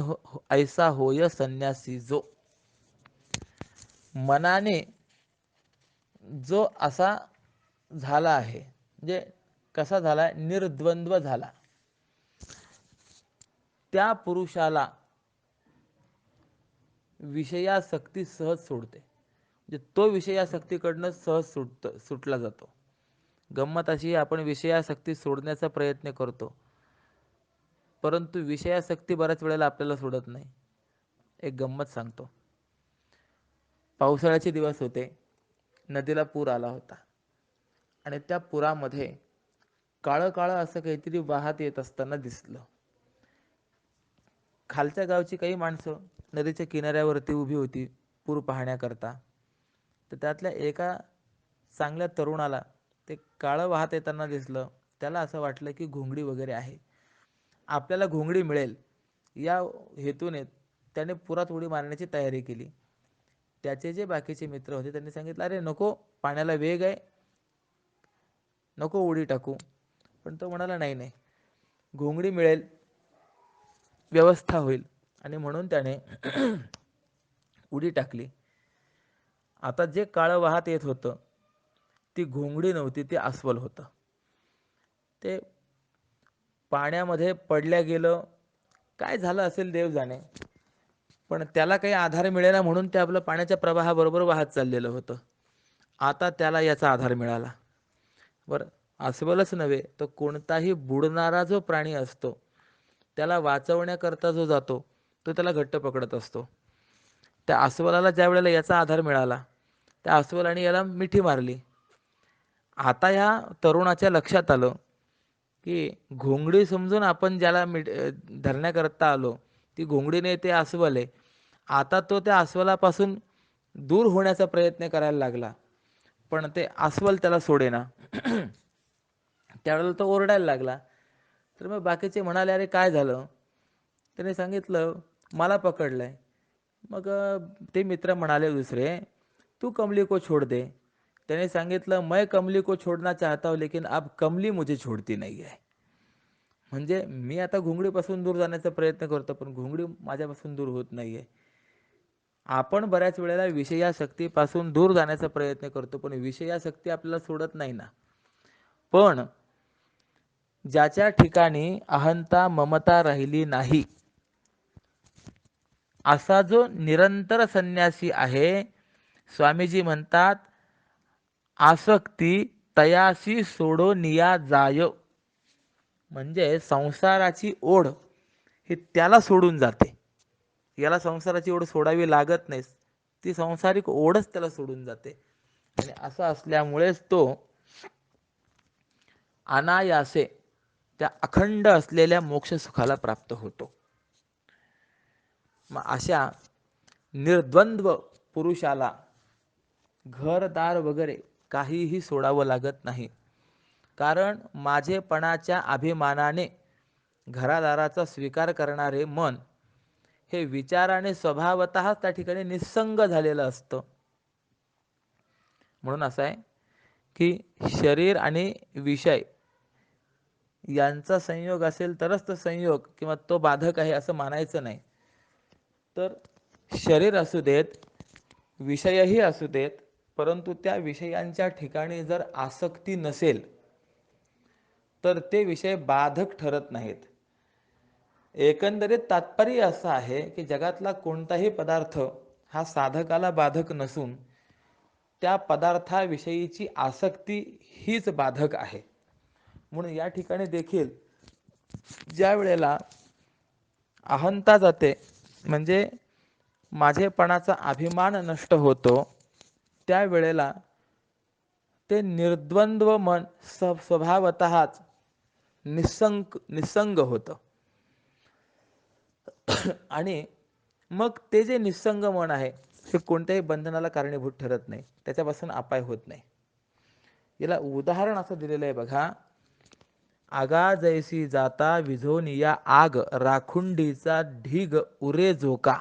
ऐसा होय संन्यासी जो. मनाने जो असा झाला आहे, म्हणजे कसा झाला, निर्द्वंद्व झाला, त्या पुरुषाला विषयासक्ती सहज सोडते. म्हणजे तो विषयासक्तीकडनं सहज सुटला जातो. गंमत अशी, आपण विषयासक्ती सोडण्याचा प्रयत्न करतो, परंतु विषयासक्ती बऱ्याच वेळेला आपल्याला सोडत नाही. एक गंमत सांगतो. पावसाळ्याचे दिवस होते, नदीला पूर आला होता आणि त्या पुरामध्ये काळं काळं असं काहीतरी वाहत येत असताना दिसलं. खालच्या गावची काही माणसं नदीच्या किनाऱ्यावरती उभी होती पूर पाहण्याकरता. तर त्यातल्या एका चांगल्या तरुणाला ते काळं वाहत येताना दिसलं. त्याला असं वाटलं की घोंगडी वगैरे आहे, आपल्याला घोंगडी मिळेल या हेतूने त्याने पुरात उडी मारण्याची तयारी केली. त्याचे जे बाकीचे मित्र होते त्यांनी सांगितलं, अरे नको, पाण्याला वेग आहे, नको उडी टाकू. पण तो म्हणाला, नाही नाही, घोंगडी मिळेल, व्यवस्था होईल. आणि म्हणून त्याने उडी टाकली. आता जे काळं वाहत येत होतं ती घोंगडी नव्हती, ते अस्वल होतं. ते पाण्यामध्ये पडल्या गेलं, काय झालं असेल देव जाणे, पण त्याला काही आधार मिळेना म्हणून ते आपलं पाण्याच्या प्रवाहाबरोबर वाहत चाललेलं होतं. आता त्याला याचा आधार मिळाला. बरं, अस्वलच नव्हे तर कोणताही बुडणारा जो प्राणी असतो त्याला वाचवण्याकरता जो जातो तो त्याला घट्ट पकडत असतो. त्या अस्वलाला ज्या वेळेला याचा आधार मिळाला, त्या अस्वलाने याला मिठी मारली. आता या तरुणाच्या लक्षात आलं की घोंगडी समजून आपण ज्याला धरण्याकरता आलो ती घोंगडी नाही, ते अस्वल आहे. आता तो त्या अस्वलापासून दूर होण्याचा प्रयत्न करायला लागला, पण ते अस्वल त्याला सोडेना. त्यावेळेला तो ओरडायला लागला. तर मग बाकीचे म्हणाले, अरे काय झालं? त्याने सांगितलं, मला पकडलंय. मग ते मित्र म्हणाले दुसरे, तू कमली को छोड़ दे. त्याने सांगितलं, मैं कमली को छोड़ना चाहता हूँ लेकिन अब कमली मुझे छोड़ती नहीं है. म्हणजे मी आता घोंगडीपासून दूर जाण्याचा प्रयत्न करतो, पण घोंगडी माझ्यापासून दूर होत नाहीये. आपण बऱ्याच वेळेला विषयासक्तीपासून दूर जाण्याचा प्रयत्न करतो, पण विषयासक्ती आपल्याला सोडत नाही ना. पण ज्याच्या ठिकाणी अहंता ममता राहिली नाही असा जो निरंतर संन्यासी आहे, स्वामीजी म्हणतात, आसक्ती तयासी सोडोनिया जाय. म्हणजे संसाराची ओढ ही त्याला सोडून जाते. याला संसाराची ओढ सोडावी लागत नाही, ती संसारिक ओढच त्याला सोडून जाते. आणि असं असल्यामुळेच तो अनायासे त्या अखंड असलेल्या मोक्ष सुखाला प्राप्त होतो. मग अशा निर्द्वंद्व पुरुषाला घरदार वगैरे काहीही सोडावं लागत नाही. कारण माझेपणाच्या अभिमानाने घरादाराचा स्वीकार करणारे मन हे विचाराने स्वभावतः त्या ठिकाणी निस्संग झालेलं असतं. म्हणून असं आहे की शरीर आणि विषय यांचा संयोग असेल तरच तो संयोग किंवा तो बाधक आहे असं मानायचं नाही. तर शरीर असू देत, विषयही असू देत, परंतु त्या विषयांच्या ठिकाणी जर आसक्ती नसेल तर ते विषय बाधक ठरत नाहीत. एकंदरीत तात्पर्य असं आहे की जगातला कोणताही पदार्थ हा साधकाला बाधक नसून त्या पदार्थाविषयीची आसक्ती हीच बाधक आहे. म्हणून या ठिकाणी देखील ज्या वेळेला अहंता जाते म्हणजे माझेपणाचा अभिमान नष्ट होतो, त्यावेळेला ते निर्द्वंद्व मन स्वभावतःच निसंग होतं. आणि मग ते जे निसंग मन आहे ते कोणत्याही बंधनाला कारणीभूत ठरत नाही, त्याच्यापासून अपाय होत नाही. याला उदाहरण असं दिलेलं आहे बघा. आगा जैसी जाता विझोनिया आग, राखुंडीचा ढीग उरे झोका,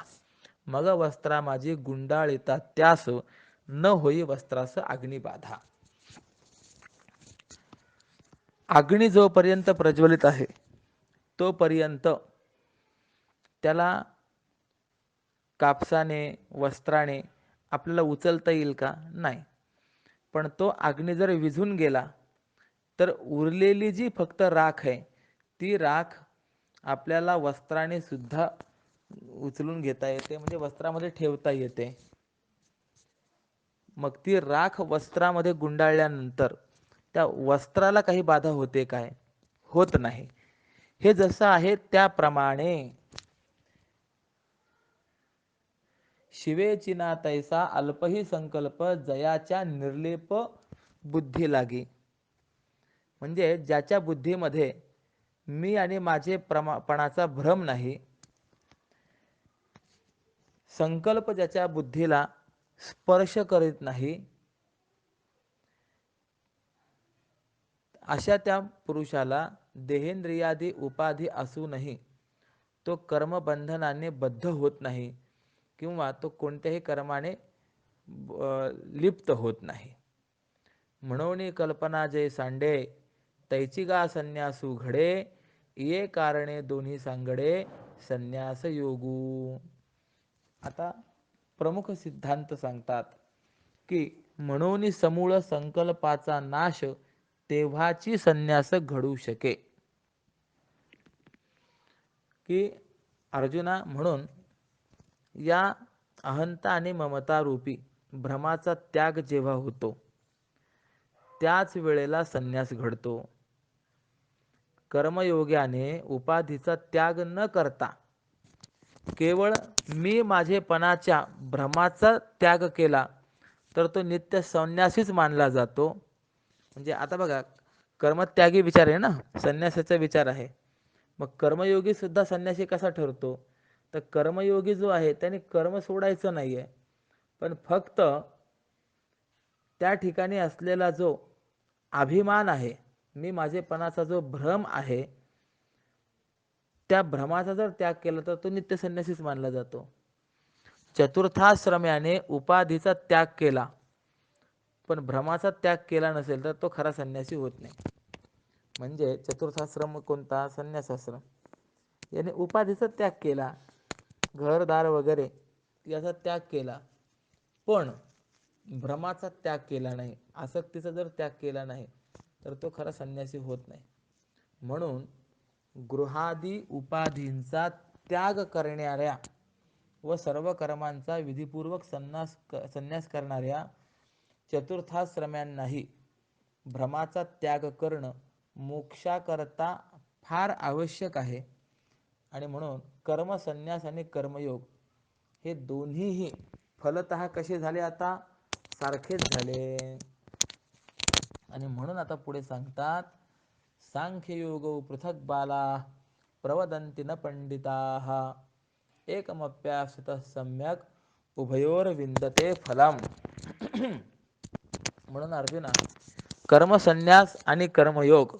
मग वस्त्रा माझी गुंडाळिता त्यास, न होई वस्त्रास अग्नी बाधा. अग्नी जोपर्यंत प्रज्वलित आहे तोपर्यंत त्याला कापसाने वस्त्राने आपल्याला उचलता येईल का? नाही. पण तो अग्नी जर विझून गेला तर उरलेली जी फक्त राख आहे ती राख आपल्याला वस्त्राने सुद्धा उचलून घेता येते, म्हणजे वस्त्रामध्ये ठेवता येते. मग ती राख वस्त्रामध्ये गुंडाळल्यानंतर त्या वस्त्राला काही बाधा होते काय? होत नाही. हे जसं आहे त्याप्रमाणे शिवे चिना तैसा अल्पही संकल्प, जयाच्या निर्लेप बुद्धी लागी. म्हणजे ज्याच्या बुद्धीमध्ये मी आणि माझे पणाचा भ्रम नाही, संकल्प ज्याच्या बुद्धीला स्पर्श करीत नाही, अशा त्या पुरुषाला देहेंद्रियादी उपाधी असूनही तो कर्मबंधनाने बद्ध होत नाही किंवा तो कोणत्याही कर्माने लिप्त होत नाही. म्हणून कल्पना जय सांडे, तैची गा संन्यासू घडे, ये कारणे दोन्ही सांगडे, संन्यास योगू. आता प्रमुख सिद्धांत सांगतात की म्हणून समूळ संकल्पाचा नाश, तेव्हाची संन्यास घडू शके. की अर्जुना, म्हणून या अहंता आणि ममता रूपी भ्रमाचा त्याग जेव्हा होतो त्याच वेळेला संन्यास घडतो. कर्मयोग्याने उपाधीचा त्याग न करता केवळ मी माझेपणाच्या भ्रमाचा त्याग केला तर तो नित्य संन्यासीच मानला जातो. म्हणजे आता बघा, कर्मत्यागी विचार आहे ना, संन्यासाचा विचार आहे. मग कर्मयोगी सुद्धा संन्यासी कसा ठरतो? तर कर्मयोगी जो आहे त्याने कर्म सोडायचं नाही आहे, पण फक्त त्या ठिकाणी असलेला जो अभिमान आहे, मी माझेपणाचा जो भ्रम आहे, त्या भ्रमाचा जर त्याग केला तर तो नित्य संन्यासीच मानला जातो. चतुर्थाश्रम्याने उपाधीचा त्याग केला पण भ्रमाचा त्याग केला नसेल तर तो खरा संन्यासी होत नाही. म्हणजे चतुर्थाश्रम कोणता? संन्यासाश्रम. याने उपाधीचा त्याग केला, घरदार वगैरे याचा त्याग केला, पण भ्रमाचा त्याग केला नाही, आसक्तीचा जर त्याग केला नाही तर तो खरा संन्यासी होत नाही. म्हणून गृहादी उपाधींचा त्याग करणाऱ्या व सर्व कर्मांचा विधिपूर्वक संन्यास करणाऱ्या चतुर्थाश्रम्यांनाही भ्रमाचा त्याग करणं मोक्षाकरता फार आवश्यक आहे. आणि म्हणून कर्म संन्यास आणि कर्मयोग हे दोन्हीही फलतः कसे झाले? आता सारखेच झाले. आणि म्हणून आता पुढे सांगतात, सांख्ययोगो पृथक बाला प्रवदन्ति न पंडिताः, एकमप्याश्रितः सम्यक उभयोर विंदते फलम. म्हणून अर्जुना, कर्मसन्यास आणि कर्मयोग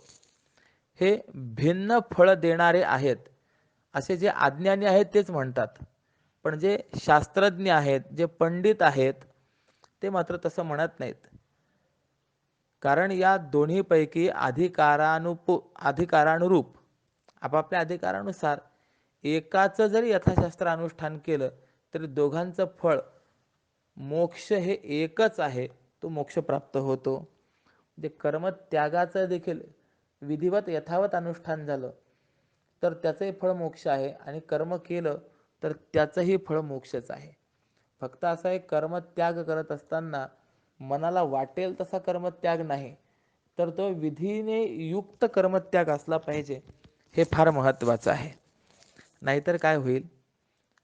हे भिन्न फळ देणारे आहेत असे जे अज्ञानी आहेत तेच म्हणतात. पण जे शास्त्रज्ञ आहेत, जे पंडित आहेत, ते मात्र तसं म्हणत नाहीत. कारण या दोन्हीपैकी अधिकारानुरूप आपापल्या अधिकारानुसार एकाचं जरी यथाशास्त्र अनुष्ठान केलं तरी दोघांचं फळ मोक्ष हे एकच आहे, तो मोक्ष प्राप्त होतो. म्हणजे कर्मत्यागाचं देखील विधिवत यथावत अनुष्ठान झालं तर त्याचंही फळ मोक्ष आहे आणि कर्म केलं तर त्याचंही फळ मोक्षच आहे. फक्त असं आहे, कर्मत्याग करत असताना मनाला वाटेल तसा कर्मत्याग नाही, तर तो विधीने युक्त कर्मत्याग असला पाहिजे, हे फार महत्त्वाचं आहे. नाहीतर काय होईल,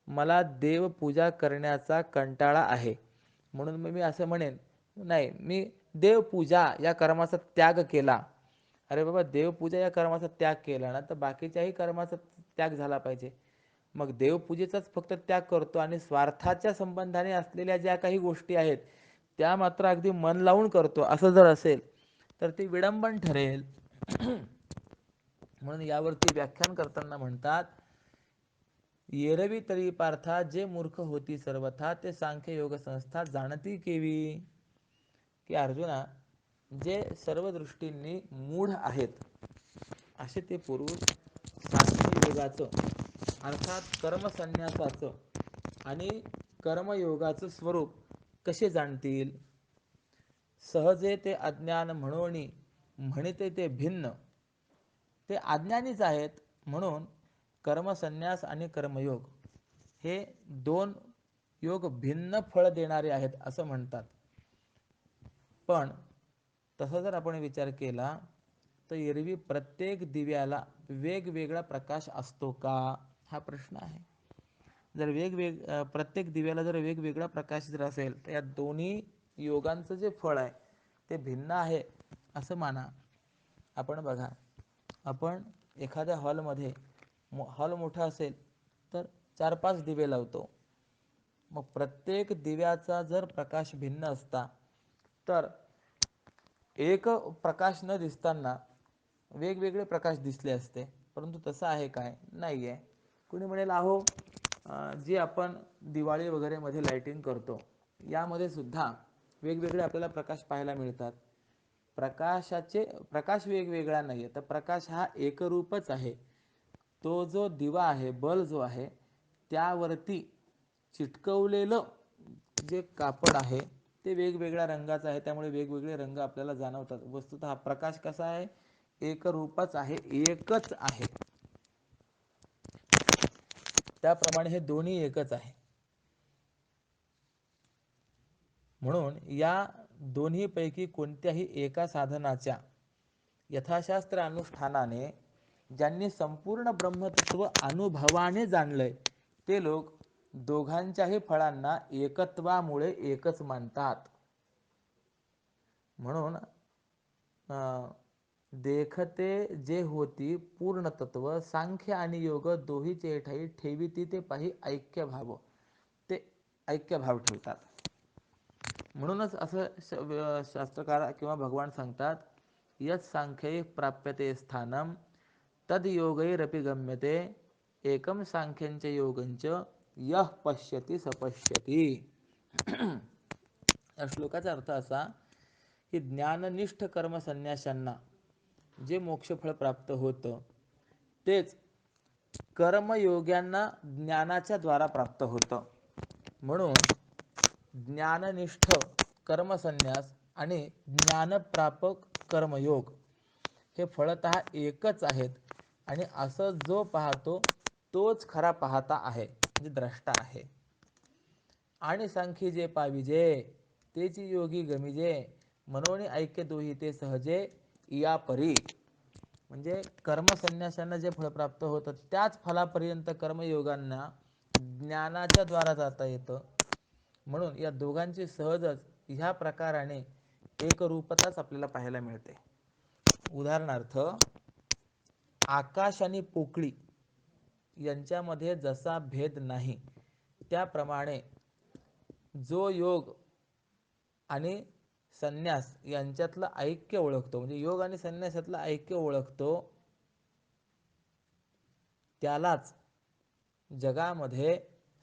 मला देवपूजा करण्याचा कंटाळा आहे म्हणून मी असं म्हणेन, नाही मी देवपूजा या कर्माचा त्याग केला. अरे बाबा, देवपूजा या कर्माचा त्याग केला ना तर बाकीच्याही कर्माचा त्याग झाला पाहिजे. मग देवपूजेचाच फक्त त्याग करतो आणि स्वार्थाच्या संबंधाने असलेल्या ज्या काही गोष्टी आहेत त्या मात्र अगदी मन लावून करतो, असं जर असेल तर ते विडंबन ठरेल. म्हणून यावरती व्याख्यान करताना म्हणतात, येरवी तरी पार्था जे मूर्ख होती सर्वथा ते सांख्य योग संस्था जाणती केवी. की अर्जुना, जे सर्व दृष्टींनी मूढ आहेत असे ते पुरुष सांख्य योगाचं अर्थात कर्मसन्यासाचं आणि कर्मयोगाचं स्वरूप कसे जाणतील. सहजे ते अज्ञान म्हणोनी म्हणते ते भिन्न. ते अज्ञानीच आहेत म्हणून कर्मसन्यास आणि कर्मयोग हे दोन योग भिन्न फळ देणारे आहेत असं म्हणतात. पण तसा जर आपण विचार केला तर एरवी प्रत्येक दिव्याला वेगवेगळा प्रकाश असतो का, हा प्रश्न आहे. जर प्रत्येक दिव्याला जर वेगवेगळा प्रकाश जर असेल तर या दोन्ही योगांचं जे फळ आहे ते भिन्न आहे असं माना. आपण बघा, आपण एखाद्या हॉलमध्ये, हॉल मोठा असेल तर 4-5 दिवे लावतो. मग प्रत्येक दिव्याचा जर प्रकाश भिन्न असता तर एक प्रकाश न दिसताना वेगवेगळे प्रकाश दिसले असते. परंतु तसं आहे काय, नाही आहे. कुणी म्हणेल, अहो जी आपण दिवाळी वगैरे मध्ये लाइटिंग करतो यामध्ये सुद्धा वेगवेगळे आपल्याला प्रकाश पाहायला मिळतात. प्रकाश वेगवेगळा नाही आहे, तर प्रकाश हा एकरूपच आहे. तो जो दिवा आहे, बल्ब जो आहे, त्यावरती चिटकवलेलं जे कापड आहे ते वेगवेगळ्या रंगाचं आहे, त्यामुळे वेगवेगळे रंग आपल्याला जाणवतात. वस्तुतः हा प्रकाश कसा आहे, एकरूपच आहे, एकच आहे. त्याप्रमाणे हे दोन्ही एकच आहे. म्हणून या दोन्हीपैकी कोणत्याही एका साधनाच्या यथाशास्त्र अनुष्ठानाने ज्यांनी संपूर्ण ब्रह्मतत्व अनुभवाने जाणलंय ते लोक दोघांच्याही फळांना एकत्वामुळे एकच मानतात. म्हणून देखते जे होती पूर्ण तत्व सांख्य आणि योग दोहीचे ठाई ठेविती ते पाही ऐक्य भाव. ते ऐक्य भाव ठेवतात. म्हणूनच असं शास्त्रकार किंवा भगवान सांगतात, यत् सांख्यै प्राप्यते स्थानम तद योगैरपि गम्यते एकम सांख्यंच योगंच यः पश्यति सपश्यति. या श्लोकाचा अर्थ असा की ज्ञाननिष्ठ कर्मसन्याशांना जे मोक्षफळ प्राप्त होतं तेच कर्मयोग्यांना ज्ञानाच्या द्वारा प्राप्त होतं. म्हणून ज्ञाननिष्ठ कर्मसन्यास आणि ज्ञानप्रापक कर्मयोग हे फळतः एकच आहेत. आणि असं जो पाहतो तोच खरा पाहता आहे, म्हणजे द्रष्टा आहे. आणि सांखी जे पाविजे तेची योगी गमिजे मनोनी ऐक्य दोही ते सहजे या परी. म्हणजे कर्मसन्यासांना जे फळ प्राप्त होतं त्याच फलापर्यंत कर्मयोगांना ज्ञानाच्या द्वारा जाता येतं. म्हणून या दोघांची सहजच ह्या प्रकाराने एकरूपताच आपल्याला पाहायला मिळते. उदाहरणार्थ, आकाश आणि पोकळी यांच्यामध्ये जसा भेद नाही त्याप्रमाणे जो योग आणि संन्यास यांच्यातलं ऐक्य ओळखतो, म्हणजे योग आणि संन्यासातलं ऐक्य ओळखतो, त्यालाच जगामध्ये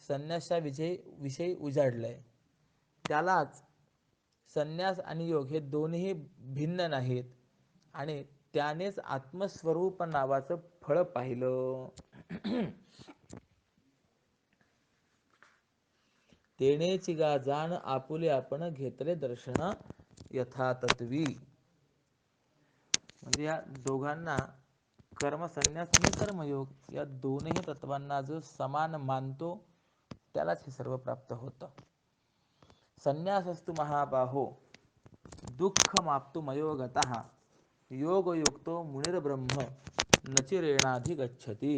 संन्यासाविषयी उजाडलंय. त्यालाच संन्यास आणि योग हे दोन्ही भिन्न नाहीत आणि त्यानेच आत्मस्वरूप नावाचं फळ पाहिलं. तेनेची गा जाण आपुले आपण घेतले दर्शन यथातत्वी. म्हणजे या दोघांना कर्मसन्यास आणि कर्मयोग या दोनही तत्वांना जो समान मानतो त्यालाच हे सर्व प्राप्त होतं. संन्यासस्तु महाबाहो दुःखमाप्तु मयोगतः योगयुक्तो मुनिर्ब्रह्म नचिरेणाधिगच्छति.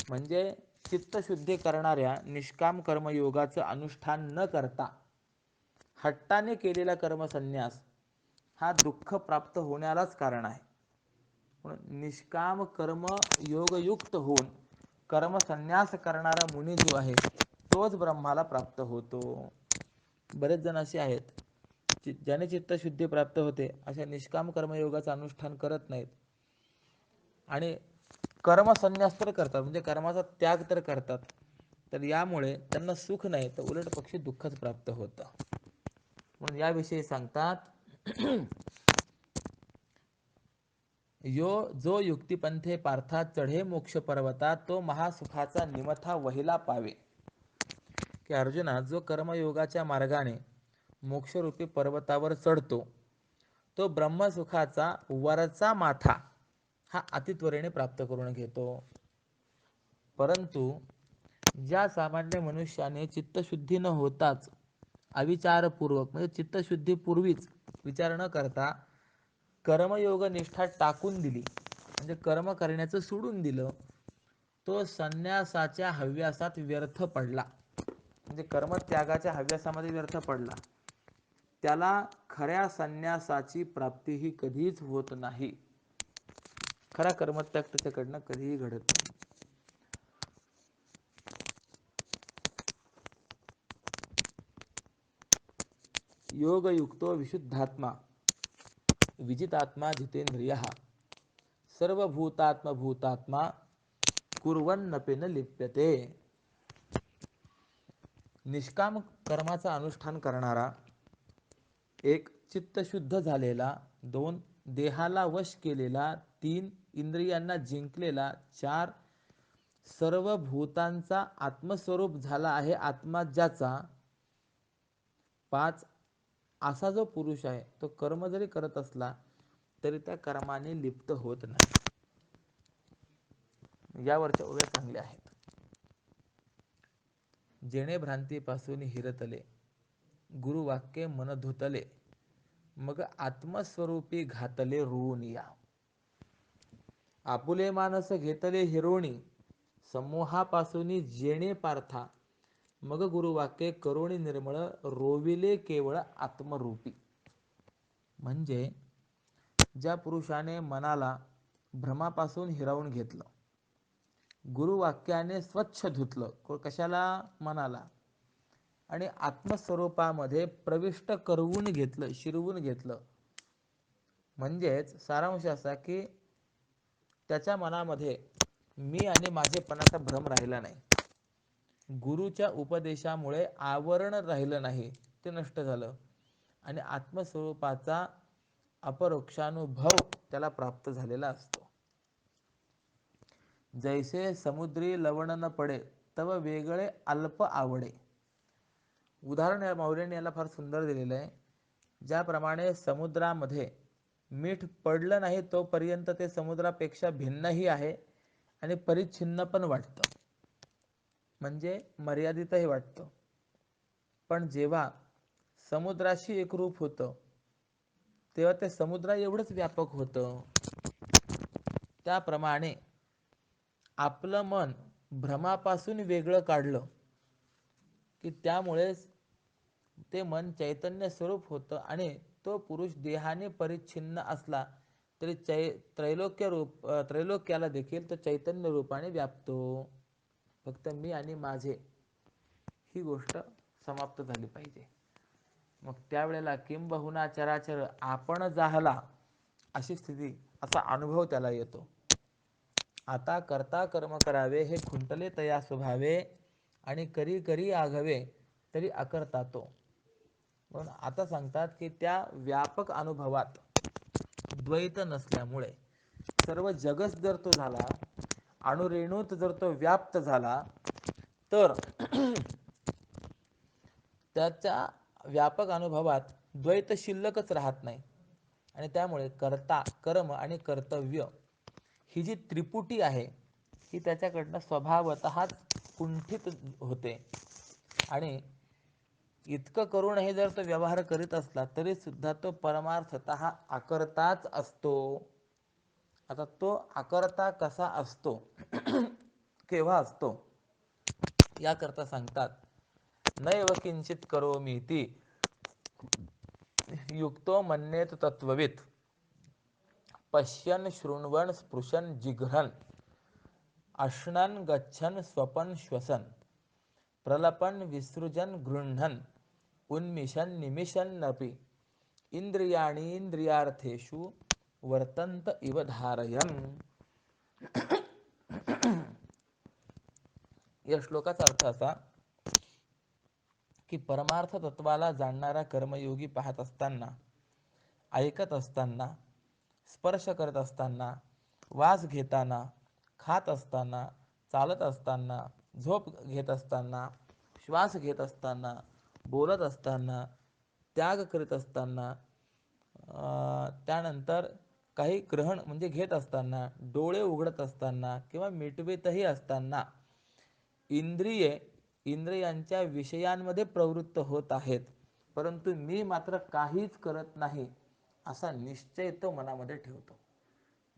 म्हणजे चित्तशुद्धी करणाऱ्या निष्काम कर्मयोगाचं अनुष्ठान न करता हट्टाने केलेला कर्मसन्यास हा दुःख प्राप्त होण्यालाच कारण आहे. म्हणून निष्काम कर्म योगयुक्त होऊन कर्मसन्यास करणारा मुनी जो आहे तोच ब्रह्माला प्राप्त होतो. बरेच जण असे आहेत ज्याने चित्तशुद्धी प्राप्त होते अशा निष्काम कर्मयोगाचं अनुष्ठान करत नाहीत आणि कर्मसन्यास तर करतात, म्हणजे कर्माचा त्याग तर करतात, तर यामुळे त्यांना सुख नाही तर उलट पक्षी दुःखच प्राप्त होतं. म्हणून याविषयी सांगतात जो युक्तिपंथे पार्था चढे मोक्ष पर्वता तो महासुखाचा निमथा वहिला पावे. की अर्जुना, जो कर्मयोगाच्या मार्गाने मोक्षरूपी पर्वतावर चढतो तो ब्रह्मसुखाचा वरचा माथा हा अतित्वरेने प्राप्त करून घेतो. परंतु ज्या सामान्य मनुष्याने चित्तशुद्धी न होताच अविचारपूर्वक म्हणजे चित्तशुद्धीपूर्वीच विचार न करता कर्मयोग निष्ठा टाकून दिली म्हणजे कर्म करण्याचं सोडून दिलं, तो संन्यासाच्या हव्यासात व्यर्थ पडला, म्हणजे कर्मत्यागाच्या हव्यासामध्ये व्यर्थ पडला. त्याला खऱ्या संन्यासाची प्राप्तीही कधीच होत नाही. खरा कर्मत्याग त्याच्याकडनं कधीही घडत नाही. योगयुक्तो विशुद्धात्मा विजितात्मा जितेंद्रियः सर्वभूतात्मभूतात्मा कुर्वन्नपि न लिप्यते. निष्काम कर्माचा अनुष्ठान करणारा एक चित्तशुद्ध झालेला, दोन देहाला वश केलेला, तीन इंद्रियांना जिंकलेला, चार सर्व भूतांचा आत्मस्वरूप झाला आहे आत्मा ज्याचा, पाच असा जो पुरुष आहे तो कर्म जरी करत असला तरी त्या कर्माने लिप्त होत नाही. यावरच्या ओव्या चांगल्या आहेत. जेणे भ्रांतीपासून हिरतले गुरुवाक्ये मन धुतले मग आत्मस्वरूपी घातले ऋण या. आपुले मानस घेतले हिरोणी समूहापासून जेणे पार्था मग गुरुवाक्ये करोणी निर्मळ रोविले केवळ आत्मरूपी. म्हणजे ज्या पुरुषाने मनाला भ्रमापासून हिरावून घेतलं, गुरुवाक्याने स्वच्छ धुतलं, कशाला, मनाला, आणि आत्मस्वरूपामध्ये प्रविष्ट करवून घेतलं, शिरवून घेतलं, म्हणजेच सारांश असा की त्याच्या मनामध्ये मी आणि माझेपणाचा भ्रम राहिला नाही. गुरुच्या उपदेशामुळे आवरण राहिलं नाही, ते नष्ट झालं आणि आत्मस्वरूपाचा अपरोक्षानुभव त्याला प्राप्त झालेला असतो. जैसे समुद्री लवण न पडे तव वेगळे अल्प आवडे. उदाहरण या माऊलीने याला फार सुंदर दिलेलं आहे. ज्याप्रमाणे समुद्रामध्ये मीठ पडलं नाही तोपर्यंत ते समुद्रापेक्षा भिन्नही आहे आणि परिच्छिन्न पण वाटतं, म्हणजे मर्यादितही वाटतं. पण जेव्हा समुद्राशी एकरूप होतं तेव्हा ते समुद्रा एवढंच व्यापक होतं. त्याप्रमाणे आपलं मन भ्रमापासून वेगळं काढलं की त्यामुळेच ते मन चैतन्य स्वरूप होतं आणि तो पुरुष देहाने परिच्छिन्न असला तरी त्रैलोक्याला देखील तो चैतन्य रूपाने व्यापतो. फक्त मी आणि माझे ही गोष्ट समाप्त झाली पाहिजे. मग त्यावेळेला किंबहुना चराचर आपण जाहला अशी स्थिती, असा अनुभव त्याला येतो. आता करता कर्म करावे हे खुंटले तया स्वभावे आणि करी करी आघवे तरी अकर्ता तो. म्हणून आता सांगतात की त्या व्यापक अनुभवात द्वैत नसल्यामुळे सर्व जगच जर तो झाला, अणुरेणूत जर तो व्याप्त झाला, तर त्याच्या व्यापक अनुभवात द्वैत शिल्लकच राहत नाही. आणि त्यामुळे कर्ता, कर्म आणि कर्तव्य ही जी त्रिपुटी आहे ही त्याच्याकडनं स्वभावतःच कुंठित होते. आणि इतकं करूनही जर तो व्यवहार करीत असला तरी सुद्धा तो परमार्थतः आकर्ताच असतो. आता तो आकर्ता कसा असतो केव्हा असतो याकरता सांगतात, नैव किंचित करोमीति युक्तो मन्येत तत्ववित् पश्यन् शृण्वन् स्पृशन् जिघ्रन् अश्नन् गच्छन् स्वपन् श्वसन् प्रलपन् विसृजन् गृह्णन् उन्मिषन् निमिषन्नपि इंद्रियाणींद्रियार्थेषु वर्तन्त इव धारयन्. या श्लोकाचा अर्थ असा की परमार्थ तत्वाला जाणणारा कर्मयोगी पाहत असताना, ऐकत असताना, स्पर्श करत असताना, वास घेताना, खात असताना, चालत असताना, झोप घेत असताना, श्वास घेत असताना, बोलत असताना, त्याग करीत असताना, त्यानंतर काही ग्रहण म्हणजे घेत असताना, डोळे उघडत असताना किंवा मिटवीतही असताना इंद्रियांच्या विषयांमध्ये प्रवृत्त होत आहेत, परंतु मी मात्र काहीच करत नाही असा निश्चय तो मनामध्ये ठेवतो.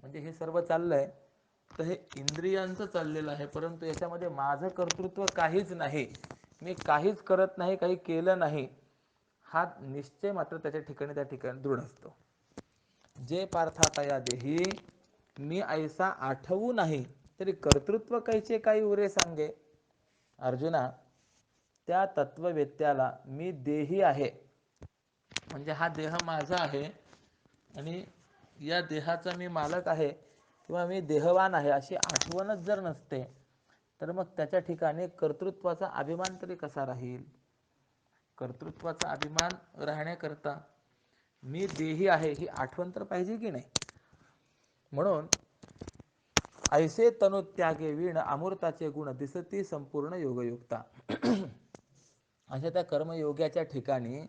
म्हणजे हे सर्व चाललंय तर हे इंद्रियांचं चाललेलं आहे, परंतु याच्यामध्ये माझं कर्तृत्व काहीच नाही, मी काहीच करत नाही, काही केलं नाही, हा निश्चय मात्र त्याच्या ठिकाणी त्या ठिकाणी दृढ असतो. जे पार्थाता या देही मी ऐसा आठवू नाही तरी कर्तृत्व कैचे काही उरे सांगे. अर्जुना, त्या तत्ववेत्याला मी देही आहे म्हणजे हा देह माझा आहे आणि या देहाचा मी मालक आहे किंवा मी देहवान आहे अशी आठवणच जर नसते तर मग त्याच्या ठिकाणी कर्तृत्वाचा अभिमान तरी कसा राहील. कर्तृत्वाचा अभिमान राहण्याकरता मी देही आहे ही आठवण तर पाहिजे की नाही. म्हणून ऐसे तनुत्यागे वीण अमृताचे गुण दिसती संपूर्ण योगयुक्ता. अशा त्या कर्मयोग्याच्या ठिकाणी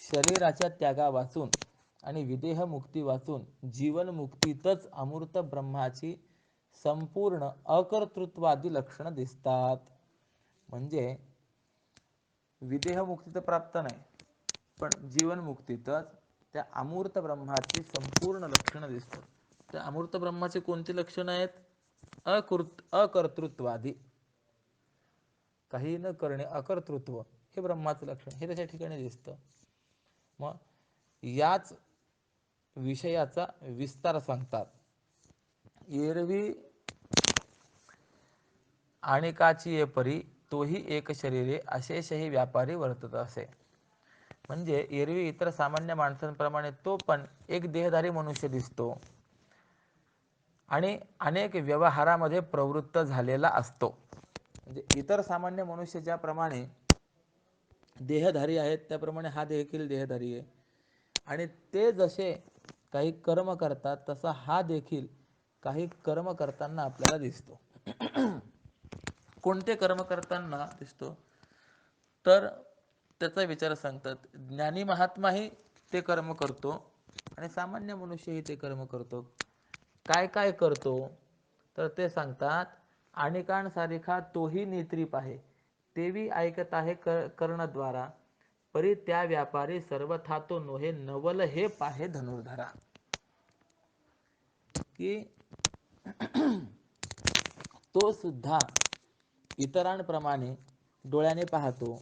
शरीराच्या त्यागा वाचून आणि विदेह मुक्ती वाचून जीवनमुक्तीतच अमूर्त ब्रह्माची संपूर्ण अकर्तृत्वादी लक्षणं दिसतात. म्हणजे विदेहमुक्ती तर प्राप्त नाही, पण जीवनमुक्तीतच त्या अमूर्त ब्रह्माची संपूर्ण लक्षणं दिसतात. त्या अमूर्त ब्रह्माची कोणती लक्षणं आहेत? अकर्तृत्वादी, काही न करणे, अकर्तृत्व हे ब्रह्माचं लक्षण, हे त्याच्या ठिकाणी दिसतं. मग याच विषयाचा विस्तार सांगतात. एरवी आणिकाची ये परी तोही एक शरीरे अशेषही व्यापारी वर्तत असे. म्हणजे एरवी इतर सामान्य माणसांप्रमाणे तो पण एक देहधारी मनुष्य दिसतो आणि अनेक व्यवहारामध्ये प्रवृत्त झालेला असतो. म्हणजे इतर सामान्य मनुष्य ज्याप्रमाणे देहधारी आहेत त्याप्रमाणे हा देखील देहधारी आहे. आणि ते जसे काही कर्म करतात तसा हा देखील काही कर्म करताना आपल्याला दिसतो. कोणते कर्म करताना दिसतो तर त्याचा विचार सांगतात. ज्ञानी महात्माही ते कर्म करतो आणि सामान्य मनुष्यही ते कर्म करतो. काय काय करतो तर ते सांगतात. आणिकांसारिखा तोही नेत्रीप आहे, तेवी ऐकत आहे कर्णद्वारा, परी त्या व्यापारी सर्वथा तो नोहे नवल हे पाहे धनुर्धरा. की तो सुद्धा इतरांप्रमाणे डोळ्याने पाहतो,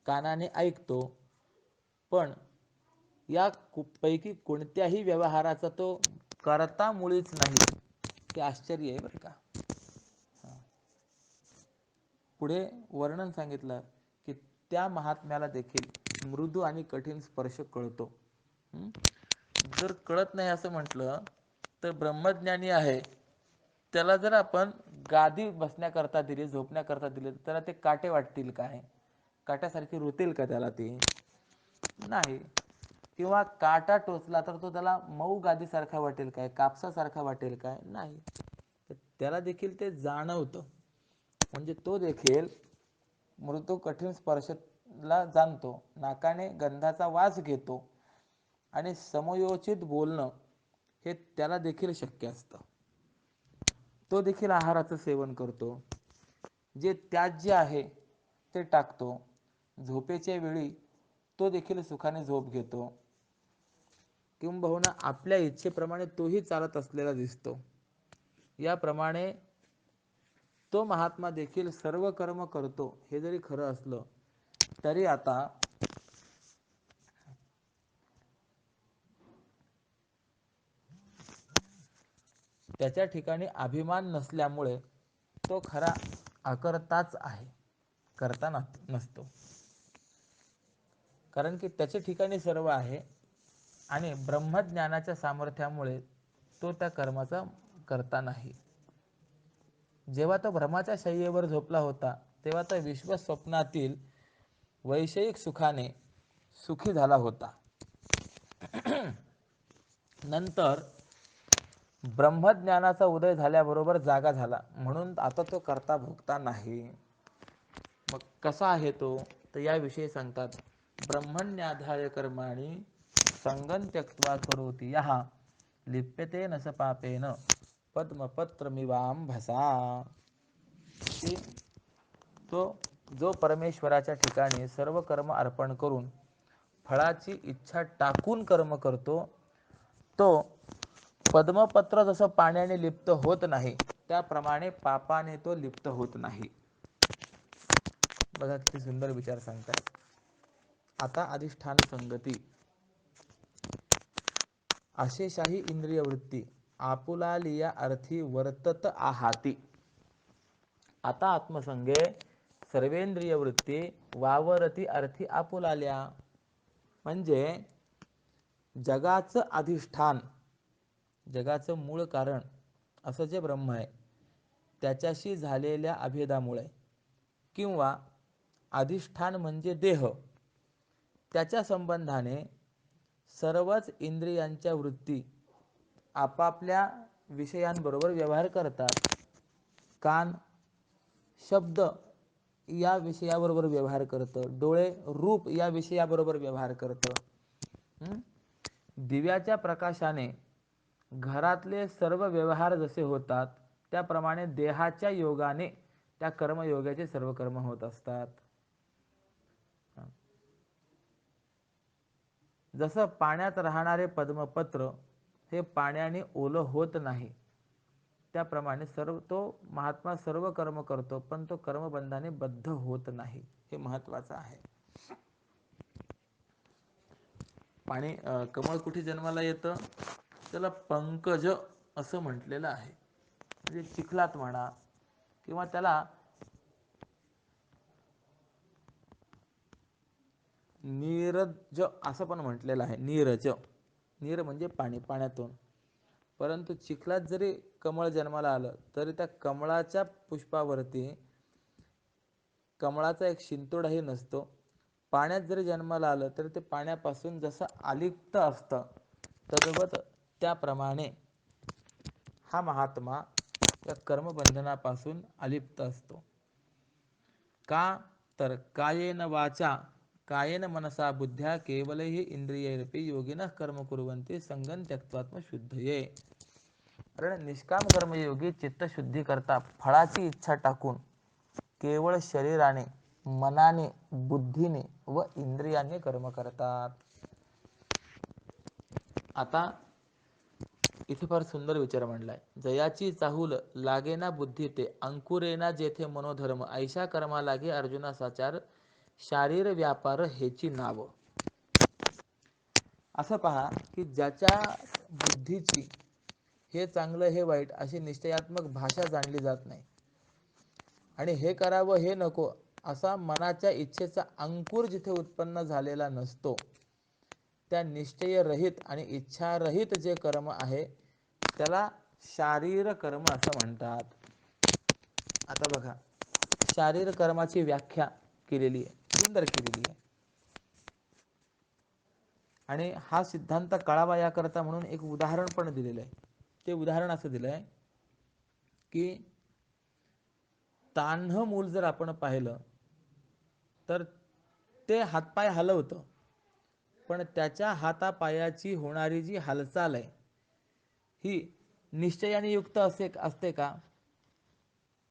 कानाने ऐकतो, पण या पैकी कोणत्याही व्यवहाराचा तो करता मुळीच नाही. हे आश्चर्य आहे बरं का. पुढे वर्णन सांगितलं की त्या महात्म्याला देखील मृदू आणि कठीण स्पर्श कळतो. जर कळत नाही असं म्हटलं तर ब्रह्मज्ञानी आहे, त्याला जर आपण गादी बसण्याकरता दिली, झोपण्याकरता दिली, तर त्याला ते काटे वाटतील काय? काट्यासारखी रुतील का त्याला ती? नाही. किंवा काटा टोचला तर तो त्याला मऊ गादीसारखा वाटेल काय, कापसासारखा वाटेल काय, नाही. तर त्याला देखील ते जाणवतं. म्हणजे तो देखील मृदू कठीण स्पर्शला जाणतो, नाकाने गंधाचा वास घेतो आणि समयोचित बोलणं हे त्याला देखील शक्य असतं. तो देखील आहाराचं सेवन करतो, जे त्याज्य आहे ते टाकतो, झोपेच्या वेळी तो देखील सुखाने झोप घेतो, किंबहुना आपल्या इच्छेप्रमाणे तोही चालत असलेला दिसतो. याप्रमाणे तो महात्मा देखील सर्व कर्म करतो हे जरी खरं असलं तरी आता त्याच्या ठिकाणी अभिमान नसल्यामुळे तो खरा अकर्ताच आहे, करता नसतो. कारण की त्याच्या ठिकाणी सर्व आहे आणि ब्रह्मज्ञानाच्या सामर्थ्यामुळे तो त्या कर्माचा करता नाही. जेव्हा तो भ्रमाच्या शय्येवर झोपला होता तेव्हा तो विश्वस्वप्नातील वैषयिक सुखाने सुखी झाला होता. नंतर ब्रह्मज्ञानाचा उदय झाल्याबरोबर जागा झाला, म्हणून आता तो करता भोगता नाही. मग कसा आहे तो, तर याविषयी सांगतात. ब्रह्मण्याधाय कर्माणि संगं त्यक्त्वा करोति यः लिप्यते न स पापेन पद्मपत्रमिवांभसा. की तो जो परमेश्वराच्या ठिकाणी सर्व कर्म अर्पण करून फळाची इच्छा टाकून कर्म करतो, तो पद्मपत्र जसं पाण्याने लिप्त होत नाही त्याप्रमाणे पापाने तो लिप्त होत नाही. बघा किती सुंदर विचार सांगतात. आता अधिष्ठान संगती. अशेषाही इंद्रिय वृत्ती आपुलालिया अर्थी वर्तत आहाती. आता आत्मसंगे सर्वेंद्रिय वृत्ती वावरती अर्थी आपुलाल्या. म्हणजे जगाचं अधिष्ठान, जगाचं मूळ कारण असं जे ब्रह्म आहे त्याच्याशी झालेल्या अभेदामुळे किंवा अधिष्ठान म्हणजे देह, त्याच्या संबंधाने सर्वच इंद्रियांच्या वृत्ती आपापल्या विषयांबरोबर व्यवहार करतात. कान शब्द या विषयाबरोबर व्यवहार करतं, डोळे रूप या विषयाबरोबर व्यवहार करतं. दिव्याच्या प्रकाशाने घरातले सर्व व्यवहार जसे होतात त्याप्रमाणे देहाच्या योगाने त्या कर्मयोगाचे सर्व कर्म होत असतात. जसं पाण्यात राहणारे पद्मपत्र हे पाण्याने ओलं होत नाही, त्याप्रमाणे तो महात्मा सर्व कर्म करतो पण तो कर्मबंधाने बद्ध होत नाही. हे महत्वाचं आहे. पाणी कमळ कुठे जन्माला येतं, त्याला पंकज असं म्हटलेलं आहे. म्हणजे चिखलात म्हणा किंवा त्याला नीरज असं पण म्हटलेलं आहे. नीरज, नीर म्हणजे पाणी, पाण्यातून. परंतु चिखलात जरी कमळ जन्माला आलं तरी त्या कमळाच्या पुष्पावरती कमळाचा एक शिंतोडाही नसतो. पाण्यात जरी जन्माला आलं तरी ते पाण्यापासून जसं अलिप्त असतं तद्वत त्याप्रमाणे हा महात्मा या कर्मबंधनापासून अलिप्त असतो. का तर कायेन वाचा कायेन मनसा बुद्ध्या केवलैहि इंद्रियैरपि योगिनः कर्म कुर्वन्ति संगं त्यक्त्वात्मशुद्धये. कारण निष्काम कर्मयोगी चित्तशुद्धी करता फळाची इच्छा टाकून केवळ शरीराने, मनाने, बुद्धीने व इंद्रियाने कर्म करतात. आता इथे फार सुंदर विचार मांडलाय. जयाची चाहूल लागेना बुद्धी ते अंकुरेना जेथे मनोधर्म ऐशा कर्मा लागे अर्जुना साचार शारीर व्यापार हेची नाव. असं पहा की ज्याच्या बुद्धीची हे चांगलं हे वाईट अशी निश्चयात्मक भाषा जाणली जात नाही आणि हे करावं हे नको असा मनाच्या इच्छेचा अंकुर जिथे उत्पन्न झालेला नसतो, त्या निश्चयरहित आणि इच्छारहित जे कर्म आहे त्याला शारीर कर्म असं म्हणतात. आता बघा, शारीर कर्माची व्याख्या केलेली आहे, सुंदर केलेली आहे. आणि हा सिद्धांत कळावा याकरता म्हणून एक उदाहरण पण दिलेलं आहे. ते उदाहरण असं दिलं आहे की तान्ह मूल जर आपण पाहिलं तर ते हातपाय हलवतं, पण त्याच्या हातापायाची होणारी जी हालचाल आहे ही निश्चयाने युक्त असते का?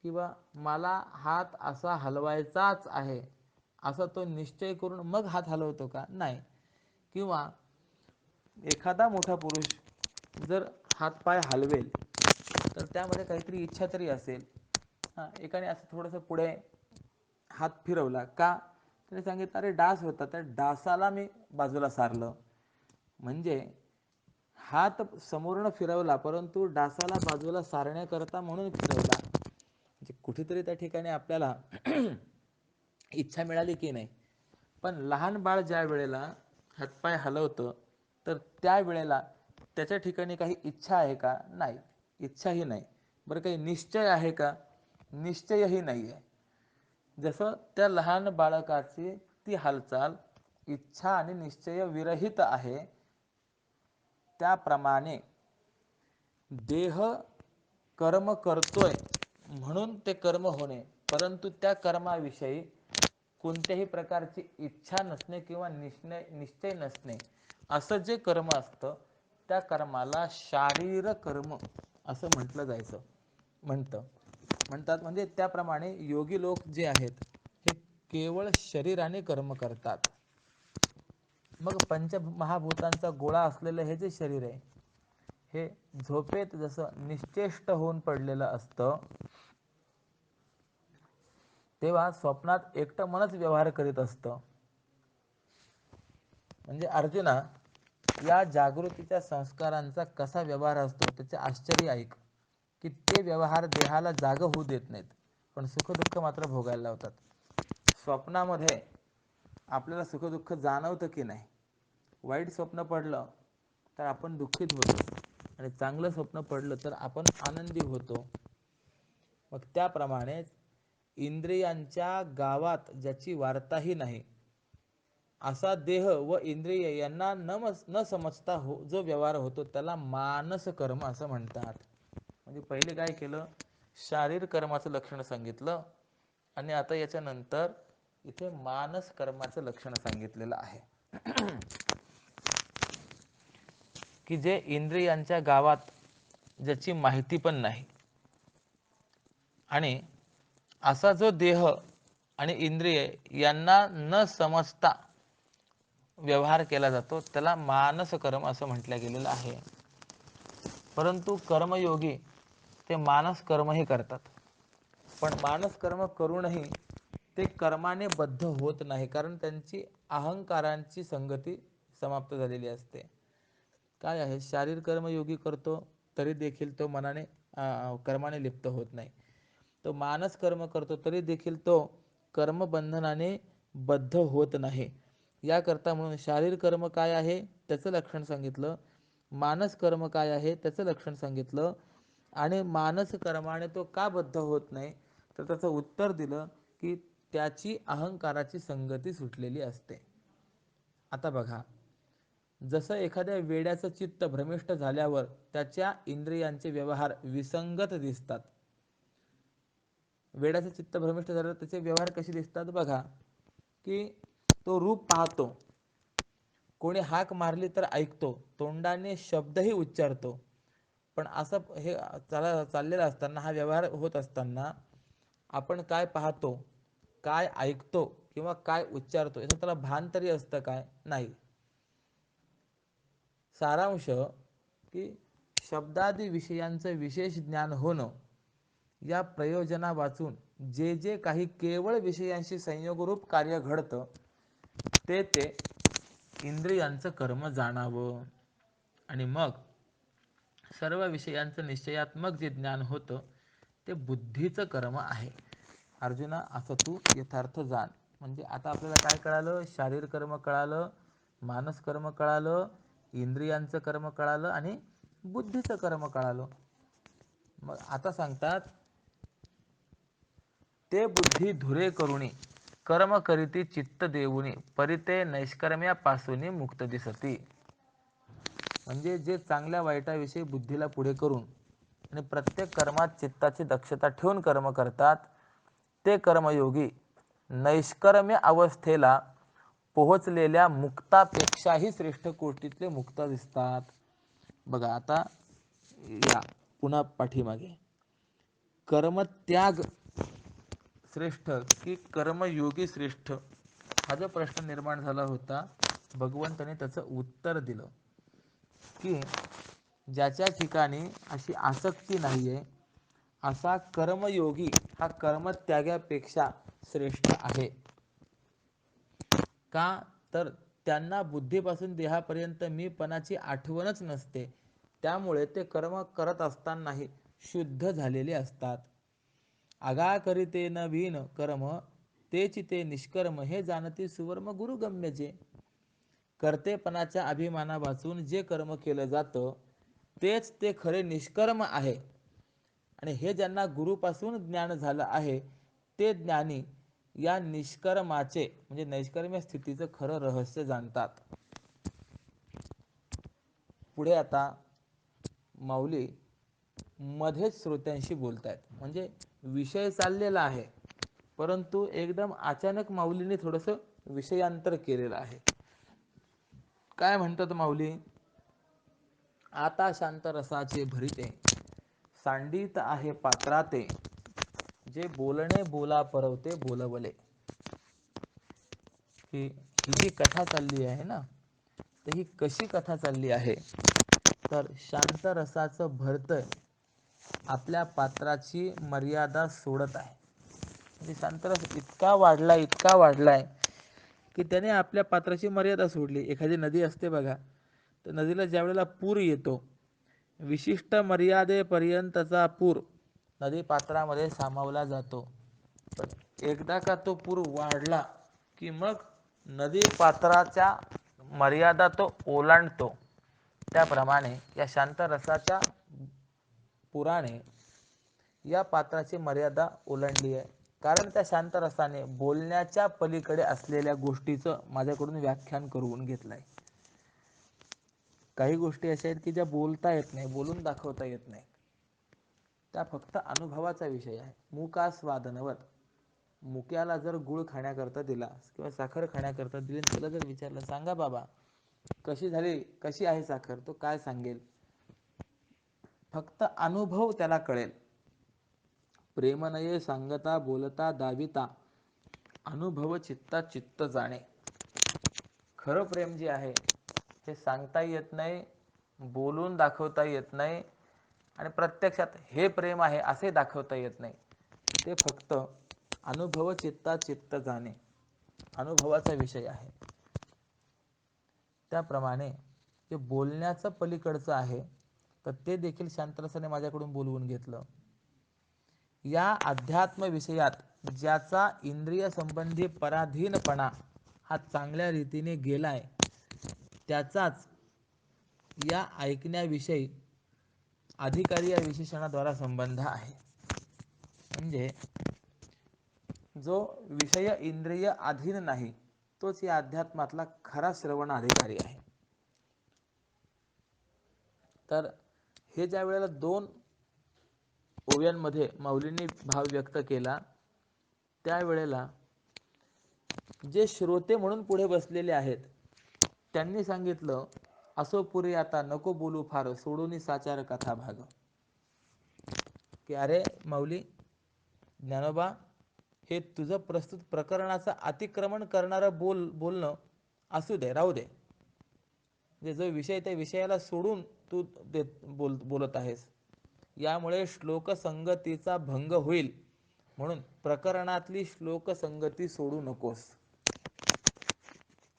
किंवा मला हात असा हलवायचाच आहे असा तो निश्चय करून मग हात हलवतो का? नाही. किंवा एखादा मोठा पुरुष जर हातपाय हलवेल तर त्यामध्ये काहीतरी इच्छा तरी असेल. एकाने असं थोडंसं पुढे हात फिरवला का? त्याने सांगितलं अरे डास होता, त्या डासाला मी बाजूला सारलं. म्हणजे हात समोरनं फिरवला परंतु डासाला बाजूला सारण्याकरता म्हणून फिरवला. म्हणजे कुठेतरी त्या ठिकाणी आपल्याला इच्छा मिळाली की नाही. पण लहान बाळ ज्या वेळेला हातपाय हलवतं तर त्यावेळेला त्याच्या ठिकाणी काही इच्छा आहे का? नाही, इच्छाही नाही. बरं, काही निश्चय आहे का? निश्चयही नाही आहे. जसं त्या लहान बाळकाची ती हालचाल इच्छा आणि निश्चय विरहित आहे, त्याप्रमाणे देह कर्म करतोय म्हणून ते कर्म होणे, परंतु त्या कर्माविषयी कोणत्याही प्रकारची इच्छा नसणे किंवा निश्चय नसणे, असं जे कर्म असतं त्या कर्माला शारीर कर्म असं म्हणतात. म्हणजे त्याप्रमाणे योगी लोक जे आहेत हे केवळ शरीराने कर्म करतात. मग पंचमहाभूतांचा गोळा असलेलं हे जे शरीर आहे हे झोपेत जसं निश्चेष्ट होऊन पडलेलं असतं, तेव्हा स्वप्नात एकटं मनच व्यवहार करीत असतं. म्हणजे अर्जुना, या जागृतीच्या संस्कारांचा कसा व्यवहार असतो त्याचे आश्चर्य ऐक. की ते व्यवहार देहाला जाग होऊ देत नाहीत, पण सुखदुःख मात्र भोगायला लावतात. स्वप्नामध्ये आपल्याला सुखदुःख जाणवतं की नाही? वाईट स्वप्न पडलं तर आपण दुःखित होतो आणि चांगलं स्वप्न पडलं तर आपण आनंदी होतो. मग त्याप्रमाणेच इंद्रियांच्या गावात ज्याची वार्ताही नाही असा देह व इंद्रिय यांना न समजता जो व्यवहार होतो त्याला मानस कर्म असं म्हणतात. म्हणजे पहिले काय केलं? शारीर कर्माचं लक्षण सांगितलं आणि आता याच्यानंतर इथे मानस कर्माचं लक्षण सांगितलेलं आहे. की जे इंद्रियांच्या गावात ज्याची माहिती पण नाही आणि असा जो देह आणि इंद्रिय यांना न समजता व्यवहार केला जातो त्याला मानस कर्म असं म्हटलं गेलेलं आहे. परंतु कर्मयोगी ते मानस कर्मही करतात, पण मानस कर्म करूनही ते कर्माने बद्ध होत नाही, कारण त्यांची अहंकारांची संगती समाप्त झालेली असते. काय आहे? शारीर कर्मयोगी करतो तरी देखील तो मनाने कर्माने लिप्त होत नाही. तो मानस कर्म करतो तरी देखील तो कर्मबंधनाने बद्ध होत नाही. याकरता म्हणून शारीर कर्म काय आहे त्याचं लक्षण सांगितलं, मानस कर्म काय आहे त्याचं लक्षण सांगितलं, आणि मानस कर्माने तो का बद्ध होत नाही तर त्याचं उत्तर दिलं की त्याची अहंकाराची संगती सुटलेली असते. आता बघा, जसं एखाद्या वेड्याचं चित्त भ्रमिष्ट झाल्यावर त्याच्या इंद्रियांचे व्यवहार विसंगत दिसतात. वेड्याचं चित्त भ्रमिष्ट झाल्यावर त्याचे व्यवहार कसे दिसतात? बघा, की तो रूप पाहतो, कोणी हाक मारली तर ऐकतो, तोंडाने शब्दही उच्चारतो, पण असं हे चाललेलं असताना, हा व्यवहार होत असताना आपण काय पाहतो, काय ऐकतो किंवा काय उच्चारतो याचं त्याला भान तरी असतं काय? नाही. सारांश की शब्दादी विषयांचं विशेष ज्ञान होणं या प्रयोजना वाचून जे जे काही केवळ विषयांशी संयोगरूप कार्य घडतं ते इंद्रियांचं कर्म जाणावं, आणि मग सर्व विषयांचं निश्चयात्मक जे ज्ञान होतं ते बुद्धीचं कर्म आहे. अर्जुना, असं तू यथार्थ जाण. म्हणजे आता आपल्याला काय कळालं? शारीर कर्म कळालं, मानस कर्म कळालं, इंद्रियांचं कर्म कळालं आणि बुद्धीचं कर्म कळालं. मग आता सांगतात, ते बुद्धी धुरे करुणी कर्म करीती चित्त देऊनी परिते नैष्कर्म्यापासून मुक्त दिसती. म्हणजे जे चांगल्या वाईटाविषयी बुद्धीला पुढे करून आणि प्रत्येक कर्मात चित्ताची दक्षता ठेवून कर्म करतात ते कर्मयोगी नैष्कर्म्य अवस्थेला पोहोचलेल्या मुक्तापेक्षाही श्रेष्ठ कोटीतले मुक्त दिसतात. बघा आता या पुन्हा पाठीमागे कर्मत्याग श्रेष्ठ की कर्मयोगी श्रेष्ठ हा जो प्रश्न निर्माण झाला होता, भगवंताने त्याचं उत्तर दिलं की ज्याच्या ठिकाणी अशी आसक्ती नाही आहे असा कर्मयोगी हा कर्मत्यागापेक्षा श्रेष्ठ आहे. का तर त्यांना बुद्धीपासून देहापर्यंत मीपणाची आठवणच नसते, त्यामुळे ते कर्म करत असतानाही शुद्ध झालेले असतात. आगा करीते न विन कर्म तेची ते निष्कर्म हे जाणती सुवर्म गुरुगम्यचे. कर्तेपणाच्या अभिमाना वाचून जे कर्म केलं जातं तेच ते खरे निष्कर्म आहे. आणि हे ज्यांना गुरुपासून ज्ञान झालं आहे ते ज्ञानी या निष्कर्माचे म्हणजे नैष्कर्म्य स्थितीचं खरं रहस्य जाणतात. पुढे आता माऊली मध्येच श्रोत्यांशी बोलतायत, म्हणजे विषय चाललेला आहे परंतु एकदम अचानक माऊलीने थोडंसं विषयांतर केलेलं आहे. काय म्हणतात माऊली, आता शांत रसाचे भरिते सांडित आहे पात्राते जे बोलणे बोला परवते बोलवले. ही जी कथा चालली आहे ना, तर ही कशी कथा चालली आहे तर शांत रसाचं भरतंय आपल्या पात्राची मर्यादा सोडत आहे. म्हणजे शांतरस इतका वाढलाय की त्याने आपल्या पात्राची मर्यादा सोडली. एखादी नदी असते बघा, तर नदीला ज्या वेळेला पूर येतो विशिष्ट मर्यादेपर्यंतचा पूर नदी पात्रामध्ये सामावला जातो. पण एकदा का तो पूर वाढला की मग नदी पात्राच्या मर्यादा तो ओलांडतो. त्याप्रमाणे या शांत रसाच्या पुराणे या पात्राची मर्यादा ओलांडली आहे. कारण त्या शांत रसाने बोलण्याच्या पलीकडे असलेल्या गोष्टीचं माझ्याकडून व्याख्यान करून घेतलं आहे. काही गोष्टी अशा आहेत की ज्या बोलता येत नाही, बोलून दाखवता येत नाही, त्या फक्त अनुभवाचा विषय आहे. मुकास्वादनवत. मुक्याला जर गुळ खाण्याकरता दिला किंवा साखर खाण्याकरता दिली, तुला जर विचारलं सांगा बाबा कशी झाली, कशी आहे साखर, तो काय सांगेल? फक्त अनुभव त्याला कळेल. प्रेमनये सांगता बोलता दाविता अनुभव चित्ता चित्त जाणे. खरं प्रेम जे आहे हे सांगता येत नाही, बोलून दाखवता येत नाही आणि प्रत्यक्षात हे प्रेम आहे असे दाखवता येत नाही. ते फक्त अनुभव चित्ता चित्त जाणे अनुभवाचा विषय आहे. त्याप्रमाणे जे बोलण्याचं पलीकडचं आहे तर ते देखील शांतरसाने माझ्याकडून बोलवून घेतलं. या अध्यात्म विषयात ज्याचा इंद्रिय संबंधी पराधीनपणा हा चांगल्या रीतीने गेलाय त्याचाच या ऐकण्याविषयी अधिकारी या विशेषणाद्वारा संबंध आहे. म्हणजे जो विषय इंद्रिय अधीन नाही तोच या अध्यात्मातला खरा श्रवण अधिकारी आहे. तर हे ज्या वेळेला दोन ओव्यांमध्ये माऊलींनी भाव व्यक्त केला त्यावेळेला जे श्रोते म्हणून पुढे बसलेले आहेत त्यांनी सांगितलं, असो पुरी आता नको बोलू फार सोडून साचार कथा भाग. की अरे माऊली, ज्ञानोबा, हे तुझं प्रस्तुत प्रकरणाचं अतिक्रमण करणारं बोलणं असू दे, राहू दे. म्हणजे जो विषय त्या विषयाला सोडून तू बोलत आहेस, यामुळे श्लोक संगतीचा भंग होईल, म्हणून प्रकरणातली श्लोक संगती सोडू नकोस.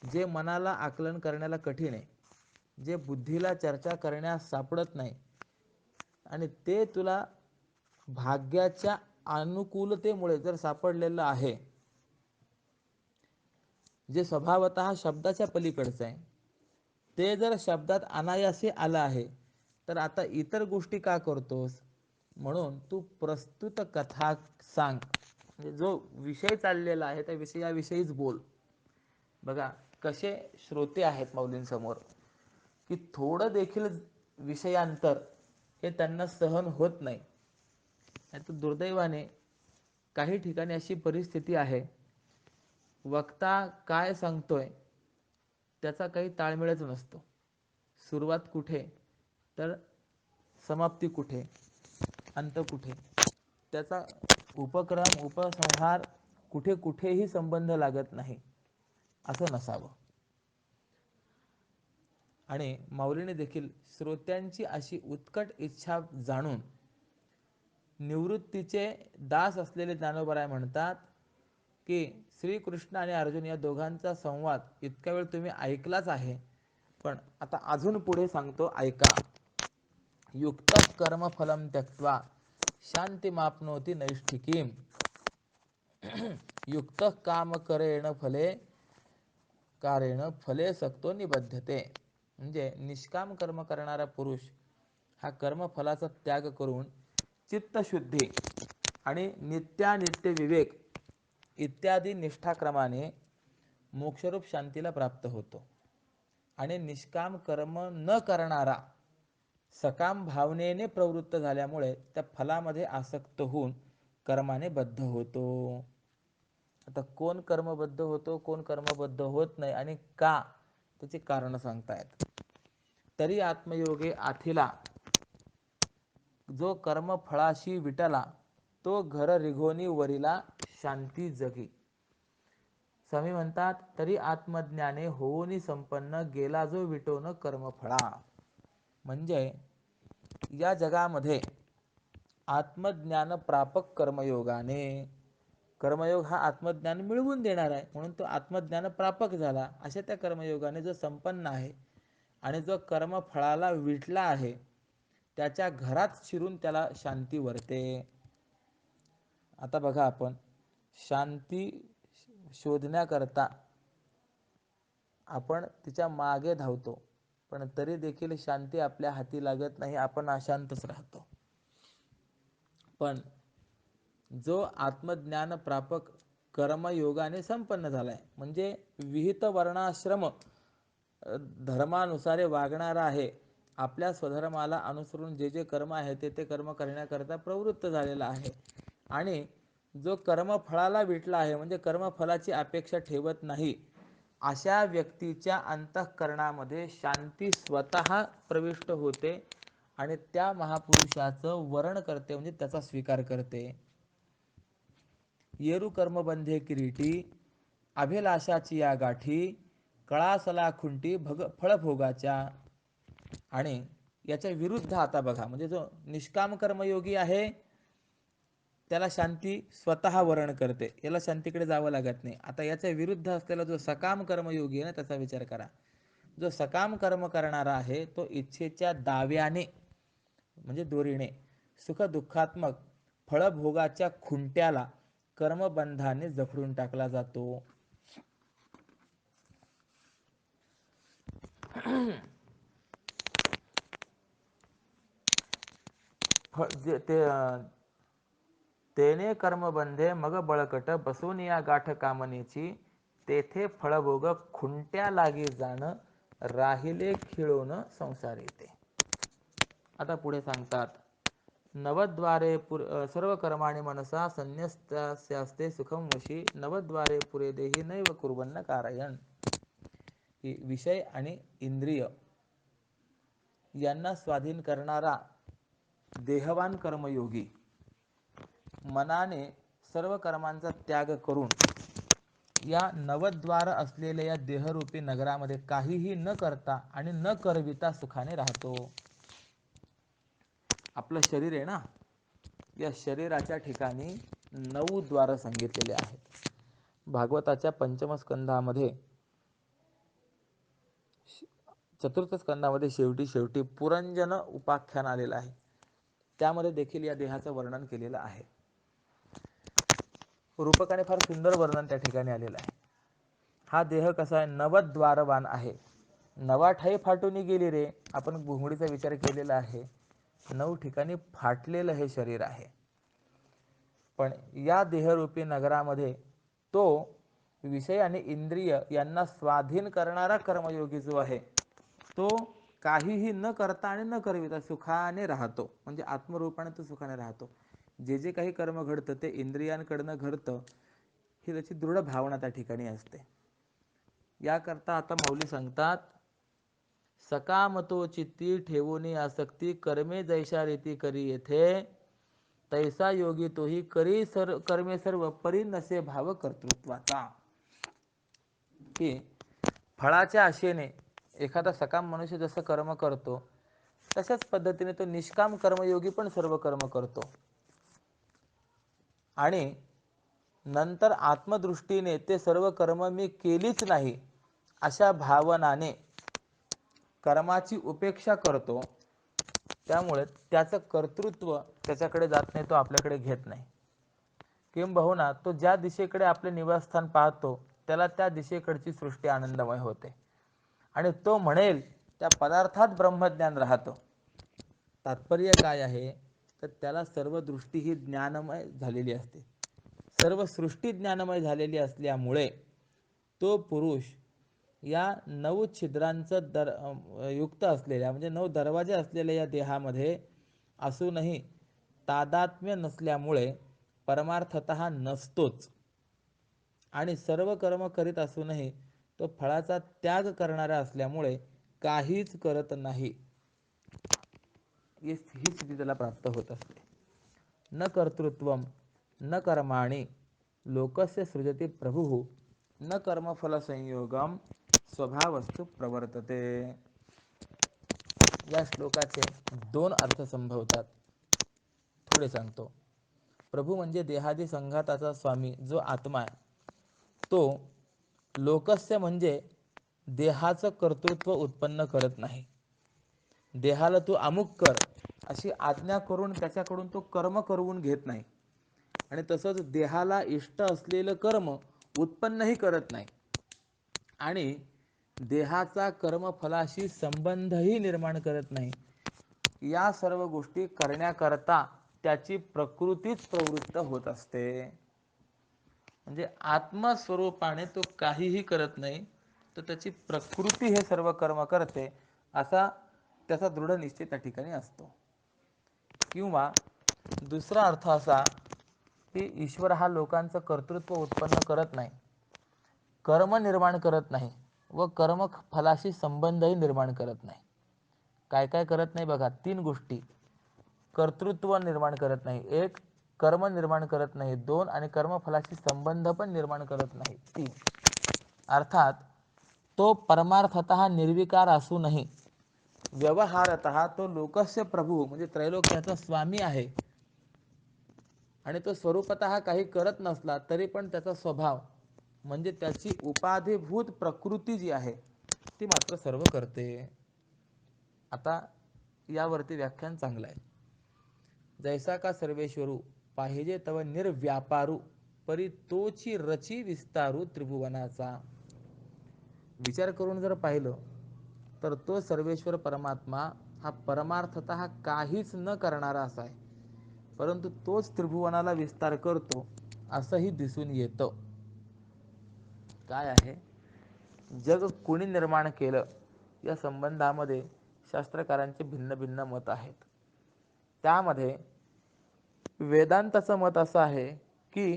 जे मनाला आकलन करण्याला कठीण आहे, जे बुद्धीला चर्चा करण्यास सापडत नाही आणि ते तुला भाग्याच्या अनुकूलतेमुळे जर सापडलेलं आहे, जे स्वभावतः शब्दाच्या पलीकडचं आहे, ते जर शब्दात अनायासे आलं आहे तर आता इतर गोष्टी का करतोस? म्हणून तू प्रस्तुत कथा सांग. म्हणजे जो विषय चाललेला आहे त्या विषयाविषयीच बोल. बघा कसे श्रोते आहेत माऊलींसमोर, की थोडं देखील विषयांतर हे त्यांना सहन होत नाही. तर दुर्दैवाने काही ठिकाणी अशी परिस्थिती आहे, वक्ता काय सांगतोय त्याचा काही ताळमेळच नसतो. सुरुवात कुठे तर समाप्ती कुठे, अंत कुठे, त्याचा उपक्रम उपसंहार कुठे कुठेही संबंध लागत नाही. असं नसावं. आणि माऊलीने देखील श्रोत्यांची अशी उत्कट इच्छा जाणून निवृत्तीचे दास असलेले ज्ञानोबराय म्हणतात की श्रीकृष्ण आणि अर्जुन या दोघांचा संवाद इतका वेळ तुम्ही ऐकलाच आहे, पण आता अजून पुढे सांगतो, ऐका. युक्त कर्मफलम त्यक्त्वा शांतिमाप्नोति नैष्ठिकीम युक्त काम करेण फले कारेण फले सक्तो निबद्धते. म्हणजे निष्काम कर्म करणारा पुरुष हा कर्मफलाचा त्याग करून चित्तशुद्धी आणि नित्यानित्य विवेक इत्यादी निष्ठाक्रमाने मोक्षरूप शांतीला प्राप्त होतो. आणि निष्काम कर्म न करणारा सकाम भावनेने प्रवृत्त झाल्यामुळे त्या फलामध्ये आसक्त होऊन कर्माने बद्ध होतो. आता कोण कर्मबद्ध होतो, कोण कर्मबद्ध होत नाही आणि का, त्याची कारण सांगतायत. तरी आत्मयोगे आथिला जो कर्मफळाशी विटला, तो घर रिघोनी वरिला शांती जगी. स्वामी म्हणतात, तरी आत्मज्ञाने होऊनी संपन्न गेला जो विटोन कर्मफळा. म्हणजे या जगामध्ये आत्मज्ञान प्रापक कर्मयोगाने, कर्मयोग हा आत्मज्ञान मिळवून देणार आहे म्हणून तो आत्मज्ञान प्रापक झाला, अशा त्या कर्मयोगाने जो संपन्न आहे आणि जो कर्मफळाला विटला आहे त्याच्या घरात शिरून त्याला शांती वरते. आता बघा, आपण शांती शोधण्याकरता आपण तिच्या मागे धावतो, पण तरी देखील शांती आपल्या हाती लागत नाही, आपण अशांतच राहतो. पण जो आत्मज्ञान प्रापक कर्मयोगाने संपन्न झालाय, म्हणजे विहित वर्णाश्रम धर्मानुसारे वागणारा आहे, आपल्या स्वधर्माला अनुसरून जे जे कर्म आहे ते कर्म करण्याकरता प्रवृत्त झालेला आहे, आणि जो कर्मफळाला विटला आहे म्हणजे कर्मफलाची अपेक्षा ठेवत नाही, अशा व्यक्तीच्या अंतःकरणामध्ये शांती स्वतः प्रविष्ट होते आणि त्या महापुरुषाचं वरण करते, म्हणजे त्याचा स्वीकार करते. येरू कर्मबंधे किरीटी अभिलाषाची या गाठी कळासला खुंटी फळभोगाच्या. आणि याच्या विरुद्ध आता बघा, म्हणजे जो निष्काम कर्मयोगी आहे त्याला शांती स्वतः वरण करते, याला शांतीकडे जावं लागत नाही. आता याच्या विरुद्ध असलेला जो सकाम कर्मयोगी आहे ना, त्याचा विचार करा. जो सकाम कर्म करणारा आहे तो इच्छेच्या दाव्याने म्हणजे दोरीने सुख दुःखात्मक फळभोगाच्या खुंट्याला कर्मबंधाने जखडून टाकला जातो. तेने कर्मबंधे मग बळकट बसून या गाठ कामनेची तेथे फळभोग खुंट्या लागी जाणं राहिले खिळून संसार येते. आता पुढे सांगतात, नवद्वारे सर्व कर्माणि मनसा संन्यस्यास्ते सुखम वशी नवद्वारे पुरे देही नैव कुर्वन्न कारयण. की विषय आणि इंद्रिय यांना स्वाधीन करणारा देहवान कर्मयोगी मनाने सर्व कर्मांचा त्याग करून या नवद्वार असलेल्या या देहरूपी नगरामध्ये काहीही न करता आणि न करविता सुखाने राहतो. आपलं शरीर आहे ना, या शरीराच्या ठिकाणी 9 द्वार सांगितलेले आहेत. भागवताच्या पंचम स्कंधामध्ये, चतुर्थ स्कंधामध्ये शेवटी पुरंजन उपाख्यान आलेलं आहे, त्यामध्ये देखील या देहाचं वर्णन केलेलं आहे. रूपकाने फार सुंदर वर्णन त्या ठिकाणी आलेलं आहे. हा देह कसा आहे, नवद्वारवान आहे. नवाठाई फाटून गेली रे, आपण घुंगडीचा विचार केलेला आहे. 9 ठिकाणी फाटलेलं हे शरीर आहे. पण या देहरूपी नगरामध्ये तो विषय आणि इंद्रिय यांना स्वाधीन करणारा कर्मयोगी जो आहे तो काहीही न करता आणि न करविता सुखाने राहतो. म्हणजे आत्मरूपाने तो सुखाने राहतो. जे जे काही कर्म घडतं ते इंद्रियांकडनं घडतं ही त्याची दृढ भावना त्या ठिकाणी असते. याकरता आता मौली सांगतात, सकामतो चित्ती ठेवूनी आसक्ती कर्मे जैशा रीती करी येथे तैसा योगी तोही करी कर्मे सर्व परी नसे भाव कर्तृत्वाचा. की फळाच्या आशेने एखादा सकाम मनुष्य जसं कर्म करतो तशाच पद्धतीने तो निष्काम कर्मयोगी पण सर्व कर्म करतो आणि नंतर आत्मदृष्टीने ते सर्व कर्म मी केलीच नाही अशा भावनाने कर्माची उपेक्षा करतो. त्यामुळे त्याचं कर्तृत्व त्याच्याकडे जात नाही, तो आपल्याकडे घेत नाही. किंबहुना तो ज्या दिशेकडे आपले निवासस्थान पाहतो त्याला त्या दिशेकडची सृष्टी आनंदमय होते आणि तो म्हणेल त्या पदार्थात ब्रह्मज्ञान राहतं. तात्पर्य काय आहे तर त्याला सर्व दृष्टी ही ज्ञानमय झालेली असते, सर्व सृष्टी ज्ञानमय झालेली असल्यामुळे तो पुरुष या 9 छिद्रांचं युक्त असलेल्या म्हणजे 9 दरवाजे असलेल्या या देहामध्ये असूनही तादात्म्य नसल्यामुळे परमार्थतः नसतोच आणि सर्व कर्म करीत असूनही तो फळाचा त्याग करणारा असल्यामुळे काहीच करत नाही. ही स्थिती त्याला प्राप्त होत असते. न कर्तृत्वम न कर्माणि लोकस्य सृजती प्रभुः न कर्मफल संयोगम स्वभावस्तु प्रवर्तते. या श्लोकाचे 2 अर्थ संभवतात. थोडे सांगतो. प्रभू म्हणजे देहादी संघाताचा स्वामी जो आत्मा आहे तो लोकस्य म्हणजे देहाचं कर्तृत्व उत्पन्न करत नाही. देहाला तू अमुक कर अशी आज्ञा करून त्याच्याकडून तो कर्म करवून घेत नाही आणि तसंच देहाला इष्ट असलेलं कर्म उत्पन्नही करत नाही आणि देहाचा कर्मफलाशी संबंधही निर्माण करत नाही. या सर्व गोष्टी करण्याकरता त्याची प्रकृतीच प्रवृत्त होत असते. म्हणजे आत्मस्वरूपाने तो काहीही करत नाही तर त्याची प्रकृती हे सर्व कर्म करते असा त्याचा दृढ निश्चय त्या ठिकाणी असतो. किंवा दुसरा अर्थ असा की ईश्वर हा लोकांचं कर्तृत्व उत्पन्न करत नाही, कर्म निर्माण करत नाही व कर्म फलाशी संबंधही निर्माण करत नाही. काय काय करत नाही बघा, 3 गोष्टी. कर्तृत्व निर्माण करत नाही 1, कर्म निर्माण करत नाही 2 आणि कर्मफलाशी संबंध पण निर्माण करत नाही 3. अर्थात तो परमार्थतः निर्विकार असूनही व्यवहारतः तो लोकस्य प्रभू म्हणजे त्रैलोक्याचा स्वामी आहे आणि तो स्वरूपतः काही करत नसला तरी पण त्याचा स्वभाव म्हणजे त्याची उपाधिभूत प्रकृती जी आहे ती मात्र सर्व करते. आता यावरती व्याख्यान चांगलं आहे. जैसा का सर्वेश्वरू पाहिजे तव निर्व्यापारू परी तोची रची विस्तारू त्रिभुवनाचा. विचार करून जर पाहिलं तर तो सर्वेश्वर परमात्मा हा परमार्थतः काहीच न करणारा असा आहे, परंतु तोच त्रिभुवनाला विस्तार करतो असंही दिसून येतं. काय आहे, जग कोणी निर्माण केलं या संबंधामध्ये शास्त्रकारांचे भिन्न भिन्न मत आहेत. त्यामध्ये वेदांताचं मत असं आहे की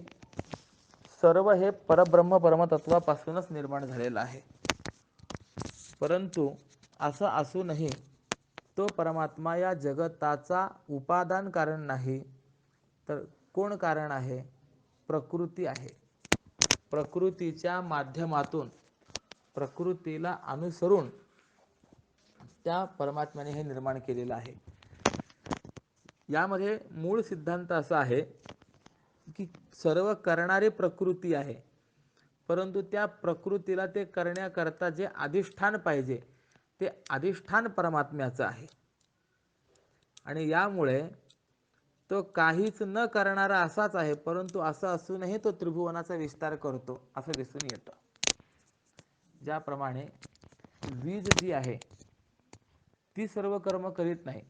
सर्व हे परब्रह्म परमतत्वापासूनच निर्माण झालेलं आहे, परंतु असं असूनही तो परमात्मा या जगताचा उपादान कारण नाही. तर कोण कारण आहे? प्रकृती आहे. प्रकृतीच्या माध्यमातून प्रकृतीला अनुसरून त्या परमात्म्याने हे निर्माण केलेलं आहे. यामध्ये मूळ सिद्धांत असा आहे की सर्व करणारी प्रकृती आहे, परंतु त्या प्रकृतीला ते करण्याकरता जे अधिष्ठान पाहिजे ते अधिष्ठान परमात्म्याचं आहे आणि यामुळे तो काहीच न करणारा असाच आहे, परंतु असं असूनही तो त्रिभुवनाचा विस्तार करतो असं दिसून येतं. ज्याप्रमाणे वीज जी आहे ती सर्व कर्म करीत नाही,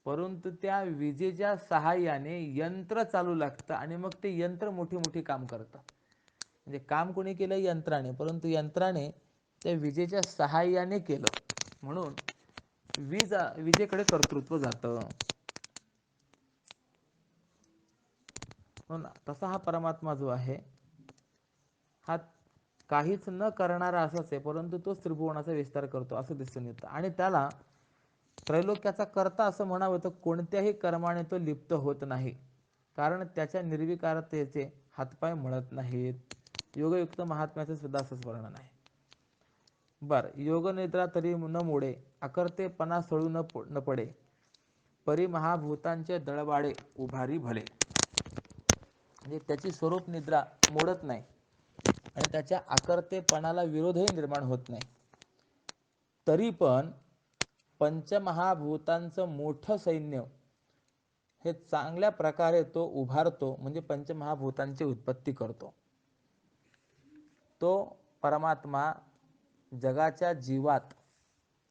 परंतु त्या विजेच्या सहाय्याने यंत्र चालू लागतं आणि मग ते यंत्र मोठी मोठी काम करतं. म्हणजे काम कोणी केलं? यंत्राने. परंतु यंत्राने त्या विजेच्या सहाय्याने केलं म्हणून विजेकडे कर्तृत्व जातं. म्हणून तसा हा परमात्मा जो आहे हा काहीच न करणारा असाच आहे, परंतु तो त्रिभुवनाचा विस्तार करतो असं दिसून येतं. आणि त्याला त्रैलोक्याचा कर्ता असं म्हणावं तर कोणत्याही कर्माने तो लिप्त होत नाही, कारण त्याच्या निर्विकारतेचे हातपाय मळत नाहीत. योगयुक्त महात्म्याचे सुद्धा असंच वर्णन आहे. योग निद्रा तरी न मोडे, अकर्तेपणा सळू न पडे, परी महाभूतांचे दळवाडे उभारी भले. म्हणजे त्याची स्वरूप निद्रा मोडत नाही आणि त्याच्या आकर्तेपणाला विरोधही निर्माण होत नाही. तरी पण पंचमहाभूतांचं मोठं सैन्य हे चांगल्या प्रकारे तो उभारतो, म्हणजे पंचमहाभूतांची उत्पत्ती करतो. तो परमात्मा जगाच्या जीवात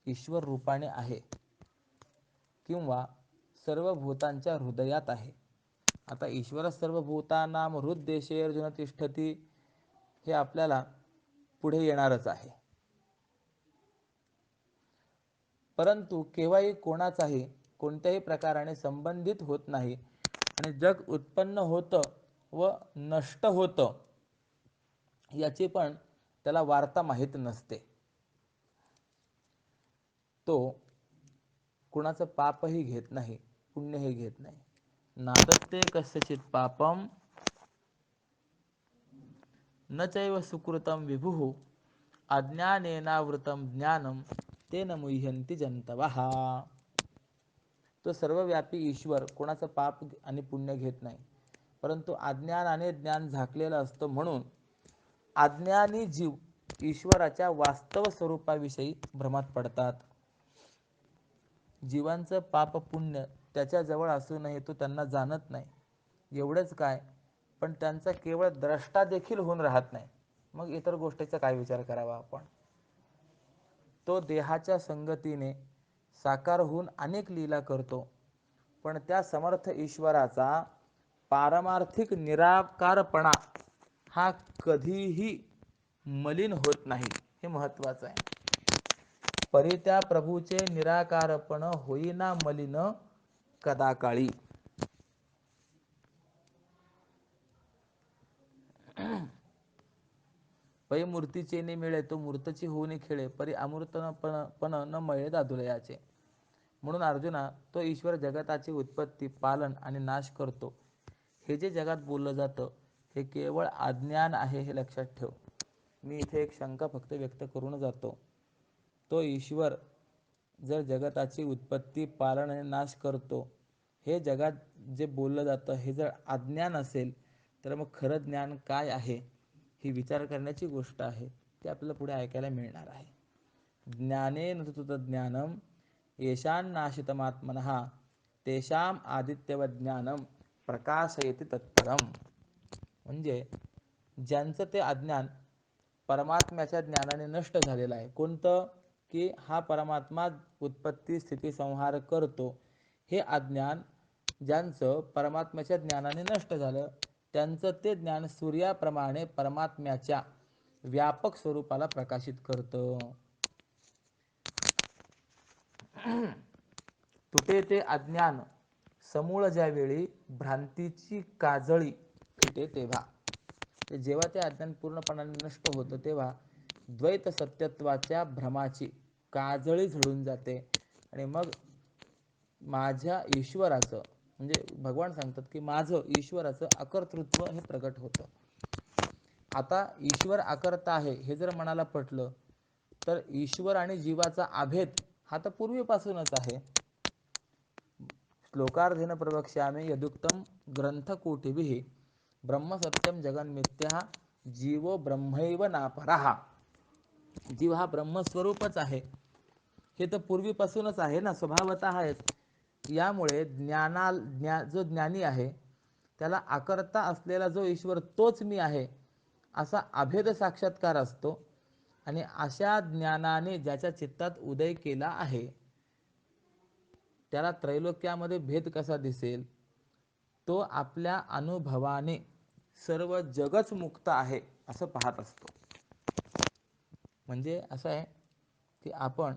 ईश्वर रूपाने आहे किंवा सर्व भूतांच्या हृदयात आहे. आता ईश्वर सर्वभूतानां हृद्देशे अर्जुन तिष्ठती हे आपल्याला पुढे येणारच आहे. परंतु केव्हाही कोणाचाही कोणत्याही प्रकाराने संबंधित होत नाही आणि जग उत्पन्न होतं व नष्ट होतं याची पण त्याला वार्ता माहीत नसते. तो कुणाचं पापही घेत नाही, पुण्यही घेत नाही. नादत्ते कस्यचित पापम न चैव सुकृतं विभुः अज्ञानेनावृतं ज्ञानं तेन मुह्यन्ति जंतवः. तो सर्वव्यापी ईश्वर कोणाचं पाप आणि पुण्य घेत नाही, परंतु अज्ञानाने ज्ञान झाकलेलं असतं. म्हणून अज्ञानी जीव ईश्वराच्या वास्तव स्वरूपाविषयी भ्रमात पडतात. जीवांचं पाप पुण्य त्याच्याजवळ असूनही तो त्यांना जाणत नाही. एवढंच काय, पण त्यांचा केवळ द्रष्टा देखील होऊन राहत नाही. मग इतर गोष्टीचा काय विचार करावा आपण? तो देहाच्या संगतीने साकार होऊन अनेक लीला करतो, पण त्या समर्थ ईश्वराचा पारमार्थिक निराकारपणा हा कधीही मलिन होत नाही, हे महत्वाचं आहे. परी त्या प्रभूचे निराकारपण होईना मलिन कदाकाळी. पै मूर्तीचे ने मिळे तो मूर्तची होऊन खेळे, परी अमूर्त पण न मळे दादुलयाचे. म्हणून अर्जुना, तो ईश्वर जगताची उत्पत्ती, पालन आणि नाश करतो. हे जे जगात बोललं जातं हे केवळ अज्ञान आहे, हे लक्षात ठेव. मी इथे एक शंका फक्त व्यक्त करून जातो. तो ईश्वर जर जगताची उत्पत्ती, पालन आणि नाश करतो, हे जगात जे बोललं जातं हे जर अज्ञान असेल तर मग खरं ज्ञान काय आहे ही विचार करण्याची गोष्ट आहे. ते आपल्याला पुढे ऐकायला मिळणार आहे. ज्ञानेन तत्त्वज्ञानम येषान्नाशितमात्मनः तेषाम आदित्यवज्ञानम प्रकाशयति तत्परम. म्हणजे ज्यांचं ते अज्ञान परमात्म्याच्या ज्ञानाने नष्ट झालेलं आहे. कोणतं? की हा परमात्मा उत्पत्ती स्थिती संहार करतो, हे अज्ञान ज्यांचं परमात्म्याच्या ज्ञानाने नष्ट झालं त्यांचं ते ज्ञान सूर्याप्रमाणे परमात्म्याच्या व्यापक स्वरूपाला प्रकाशित करतं. तुटे ते अज्ञान समूळ ज्यावेळी भ्रांतीची काजळी फिटे तेव्हा. जेव्हा ते अज्ञान पूर्णपणाने नष्ट होतं तेव्हा द्वैत सत्यत्वाच्या भ्रमाची काजळी झडून जाते आणि मग माझ्या ईश्वराचं, म्हणजे भगवान सांगतात की माझं ईश्वराचं अकर्तृत्व हे प्रगट होतं. आता ईश्वर अकर्ता आहे हे जर मनाला पटलं तर ईश्वर आणि जीवाचा अभेद हा तर पूर्वीपासूनच आहे. श्लोकार्धेन प्रवक्ष्यामि यदुक्तं ग्रंथकोटिभिः ब्रह्मसत्यं जगन्मिथ्या जीवो ब्रह्मैव नापरः. जीव हा ब्रह्मस्वरूपच आहे, हे तर पूर्वीपासूनच आहे ना, स्वभावतः आहेच. यामुळे जो ज्ञानी आहे त्याला अकर्ता असलेला जो ईश्वर तोच मी आहे असा अभेद साक्षात्कार असतो. आणि अशा ज्ञानाने ज्याच्या चित्तात उदय केला आहे त्याला त्रैलोक्यामध्ये भेद कसा दिसेल? तो आपल्या अनुभवाने सर्व जगच मुक्त आहे असं पाहत असतो. म्हणजे असं आहे की आपण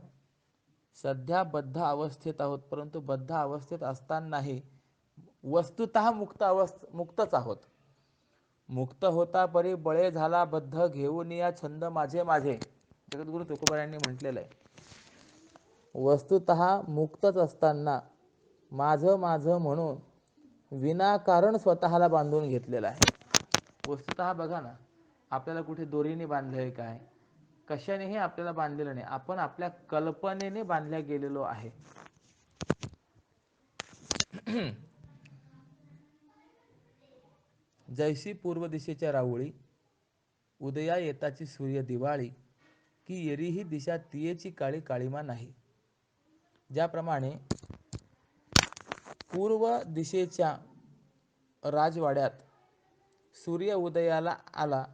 सध्या बद्ध अवस्थेत आहोत, परंतु बद्ध अवस्थेत असतानाही वस्तुतः मुक्तच आहोत. मुक्त होता परी बळे झाला बद्ध, घेऊन या छंद माझे माझे, जगद्गुरु तुकोबा यांनी म्हटलेलं आहे. वस्तुतः मुक्तच असताना माझं माझं म्हणून विनाकारण स्वतःला बांधून घेतलेलं आहे. वस्तुतः बघा ना, आपल्याला कुठे दोरीने बांधलं आहे काय? कशानेही आपल्याला बांधलेलं नाही. आपण आपल्या कल्पनेने बांधल्या गेलेलो आहे. जैसी पूर्व दिशेच्या राऊळी, उदया येताची सूर्य दिवाळी, की येरी ही दिशा तियेची काळी काळीमा नाही. ज्याप्रमाणे पूर्व दिशेच्या राजवाड्यात सूर्य उदयाला आला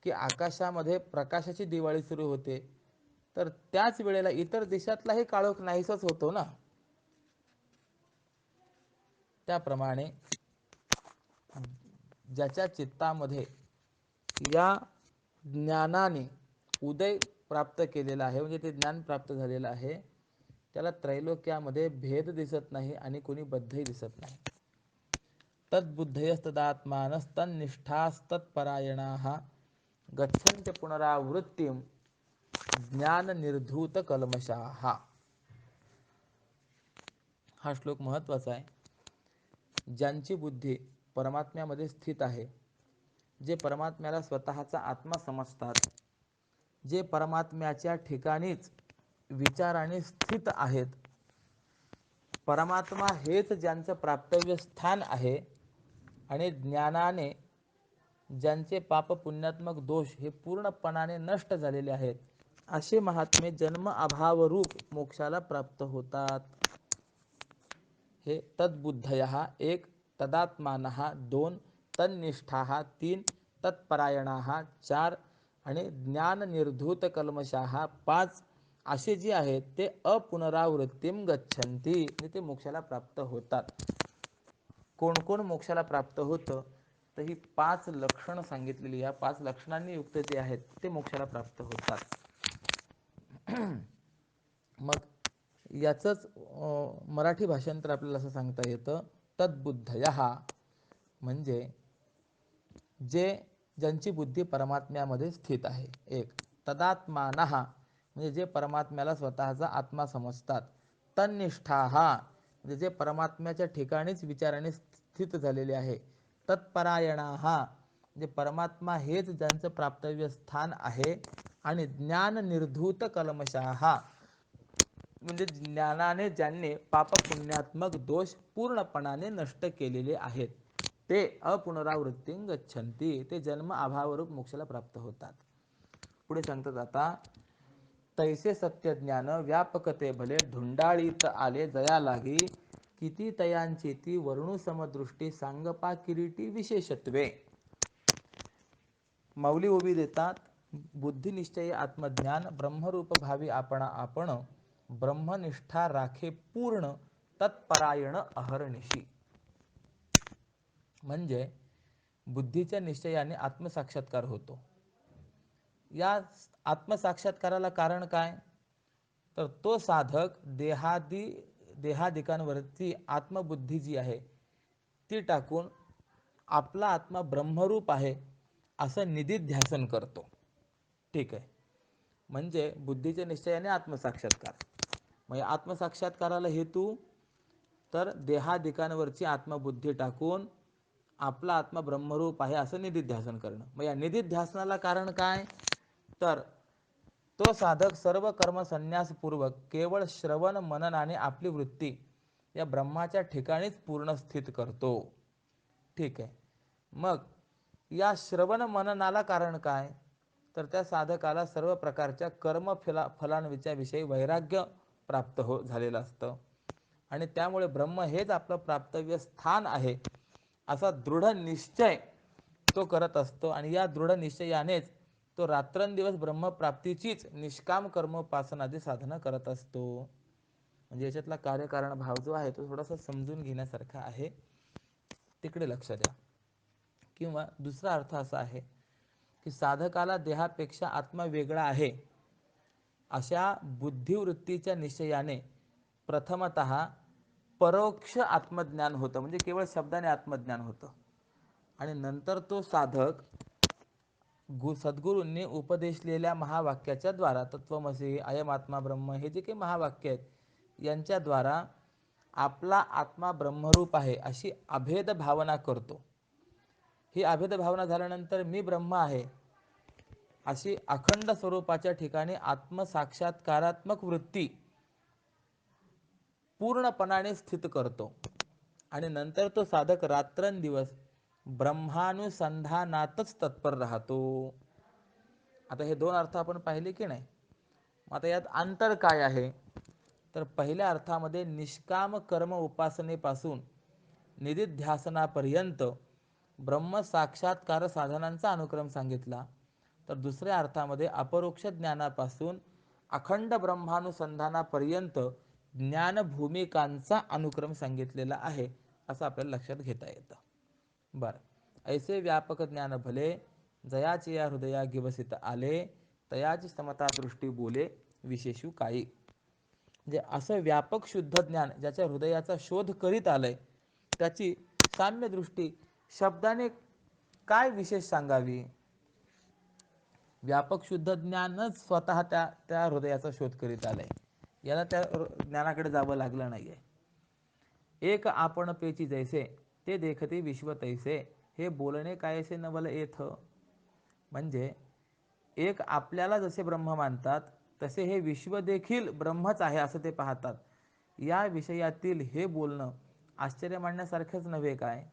की आकाशामध्ये प्रकाशाची दिवाळी सुरू होते, तर त्याच वेळेला इतर दिशातलाही काळोख नाहीसाच होतो ना. त्याप्रमाणे ज्याच्या चित्तामध्ये या ज्ञानाने उदय प्राप्त केलेला आहे, म्हणजे ते ज्ञान प्राप्त झालेलं आहे, त्याला त्रैलोक्यामध्ये भेद दिसत नाही आणि कोणी बद्धही दिसत नाही. तद्बुद्धयस्तदात्मानस्तन्निष्ठास्तत्परायणाः गच्छन्त्य पुनरावृत्तिं ज्ञाननिर्धूतकल्मषाः. हा श्लोक महत्त्वाचा आहे. ज्यांची बुद्धी परमात्म्यामध्ये स्थित आहे, जे परमात्म्याला स्वतःचा आत्मा समजतात, जे परमात्म्याच्या ठिकाणीच विचाराने स्थित आहेत, परमात्मा हेच ज्यांचं प्राप्तव्य स्थान आहे आणि ज्ञानाने ज्यांचे पाप पुण्यात्मक दोष हे पूर्णपणाने नष्ट झालेले आहेत, असे महात्मे जन्म अभावरूप मोक्षाला प्राप्त होतात. हे तद्बुद्धयः 1, तदात्मानः 2, तन्निष्ठाः 3, तत्परायणाः 4 आणि ज्ञाननिर्धूतकल्मषाः 5 असे जे आहेत ते अपुनरावृत्तीम गच्छन्ति, म्हणजे ते मोक्षाला प्राप्त होतात. कोण कोण मोक्षाला प्राप्त होतं, तर ही 5 लक्षणं सांगितलेली, या 5 लक्षणांनी युक्त जे आहेत ते मोक्षाला प्राप्त होतात. मग याचंच मराठी भाषांतर आपल्याला असं सांगता येतं, तद्बुद्धयः म्हणजे ज्यांची बुद्धी परमात्म्यामध्ये स्थित आहे. 1, तदात्मानः म्हणजे जे परमात्म्याला स्वतःचा आत्मा समजतात. तन्निष्ठाः म्हणजे जे परमात्म्याच्या ठिकाणीच विचाराने स्थित झालेले आहे. तत्परायणाः म्हणजे परमात्मा हेच ज्यांचं प्राप्तव्य स्थान आहे. आणि ज्ञाननिर्धूत कल्मषाः म्हणजे ज्ञानाने ज्यांनी पापपुण्यात्मक दोष पूर्णपणाने नष्ट केलेले आहेत, ते अपुनरावृत्तीं गच्छन्ति, ते जन्म अभावरूप मोक्षाला प्राप्त होतात. पुढे सांगतात आता, तैसे सत्यज्ञान व्यापकते भले, धुंडाळीत आले जया लागी, किती तयांची ती वर्णू समदृष्टी, सांगपा किरीटी विशेषत्वे. माऊली उभी देतात, बुद्धिनिश्चय आत्मज्ञान ब्रह्मरूप भावी आपणा आपण, ब्रह्मनिष्ठा राखे पूर्ण तत्परायण अहर्निशी. म्हणजे बुद्धीच्या निश्चयाने आत्मसाक्षात्कार होतो. या आत्मसाक्षात्काराला कारण काय? तर तो साधक देहादिकांवरती आत्मबुद्धी जी आहे ती टाकून आपला आत्मा ब्रह्मरूप आहे असं निदिध्यासन करतो. ठीक आहे, म्हणजे बुद्धीच्या निश्चयाने आत्मसाक्षात्कार. म्हणजे आत्मसाक्षात्काराला हेतू तर देहादिकांवरची आत्मबुद्धी टाकून आपला आत्मा ब्रह्मरूप आहे असं निदिध्यासन करणं. मग या निदिध्यासनाला कारण काय? तर तो साधक सर्व कर्म संन्यासपूर्वक केवळ श्रवण मननाने आपली वृत्ती या ब्रह्माच्या ठिकाणीच पूर्ण स्थित करतो. ठीक आहे, मग या श्रवण मननाला कारण काय? तर त्या साधकाला सर्व प्रकारच्या कर्म फलांच्या विषयी वैराग्य प्राप्त झालेलं असतं आणि त्यामुळे ब्रह्म हेच आपलं प्राप्तव्य स्थान आहे असा दृढ निश्चय तो करत असतो. आणि या दृढ निश्चयानेच तो रात्रंदिवस ब्रह्मप्राप्तीचीच निष्काम कर्मोपासनादी साधना करत असतो. म्हणजे याच्यातला कार्यकारण भाव जो आहे तो थोडासा समजून घेण्यासारखा आहे, तिकडे लक्ष द्या. किंवा दुसरा अर्थ असा आहे की साधकाला देहापेक्षा आत्मा वेगळा आहे अशा बुद्धिवृत्तीच्या निश्चयाने प्रथमतः परोक्ष आत्मज्ञान होतं, म्हणजे केवळ शब्दाने आत्मज्ञान होतं. आणि नंतर तो साधक सद्गुरूंनी उपदेशलेल्या महावाक्याच्या द्वारा तत्वमसी, अयम आत्मा ब्रह्म हे जे काही महावाक्य आहेत यांच्याद्वारा आपला आत्मा ब्रह्मरूप आहे अशी अभेद भावना करतो. ही अभेद भावना झाल्यानंतर मी ब्रह्म आहे अशी अखंड स्वरूपाच्या ठिकाणी आत्मसाक्षात्कारात्मक वृत्ती पूर्णपणाने स्थित करतो. आणि नंतर तो साधक रात्रंदिवस ब्रह्मानुसंधानातच तत्पर राहतो. आता हे दोन अर्थ आपण पाहिले की नाही. आता यात अंतर काय आहे, तर पहिल्या अर्थामध्ये निष्काम कर्म उपासनेपासून निधिध्यासनापर्यंत ब्रह्म साक्षात्कार साधनांचा अनुक्रम सांगितला. तर दुसऱ्या अर्थामध्ये अपरोक्ष ज्ञानापासून अखंड ब्रह्मानुसंधानापर्यंत ज्ञान भूमिकांचा अनुक्रम सांगितलेला आहे, असं आपल्याला लक्षात घेता येतं. बरं, ऐसे व्यापक ज्ञान भले जयाचे या हृदया गिवसित आले, तयाची समता दृष्टी बोले विशेषू काही. म्हणजे असं व्यापक शुद्ध ज्ञान ज्याच्या हृदयाचा शोध करीत आलंय त्याची साम्य दृष्टी शब्दाने काय विशेष सांगावी. व्यापक शुद्ध ज्ञानच स्वतः त्या हृदयाचा शोध करीत आलंय, याला त्या ज्ञानाकडे जावं लागलं नाहीये. एक आपण पेची जैसे ते देखते विश्व तैसे, हे बोलणे कायसे नवल येथ. म्हणजे एक आपल्याला जसे ब्रह्म मानतात तसे हे विश्व देखील ब्रह्मच आहे असं ते पाहतात. या विषयातील हे बोलणं आश्चर्य मानण्यासारखंच नव्हे काय,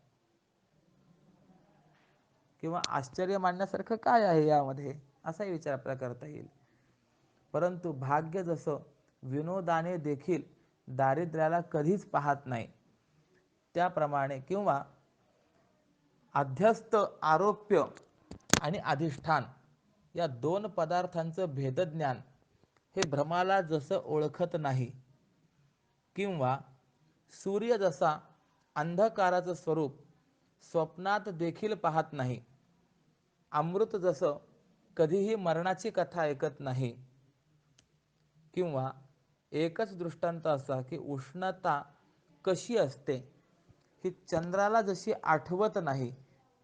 किंवा आश्चर्य मानण्यासारखं काय आहे यामध्ये, असाही विचार आपल्याला करता येईल. परंतु भाग्य जसं विनोदाने देखील दारिद्र्याला कधीच पाहत नाही, त्याप्रमाणे किंवा अध्यस्त आरोप्य आणि अधिष्ठान या दोन पदार्थांचं भेदज्ञान हे भ्रमाला जसं ओळखत नाही, किंवा सूर्य जसा अंधकाराचं स्वरूप स्वप्नात देखील पाहत नाही, अमृत जसं कधीही मरणाची कथा ऐकत नाही, किंवा एकच दृष्टांत असा की उष्णता कशी असते ही चंद्राला जशी आठवत नाही,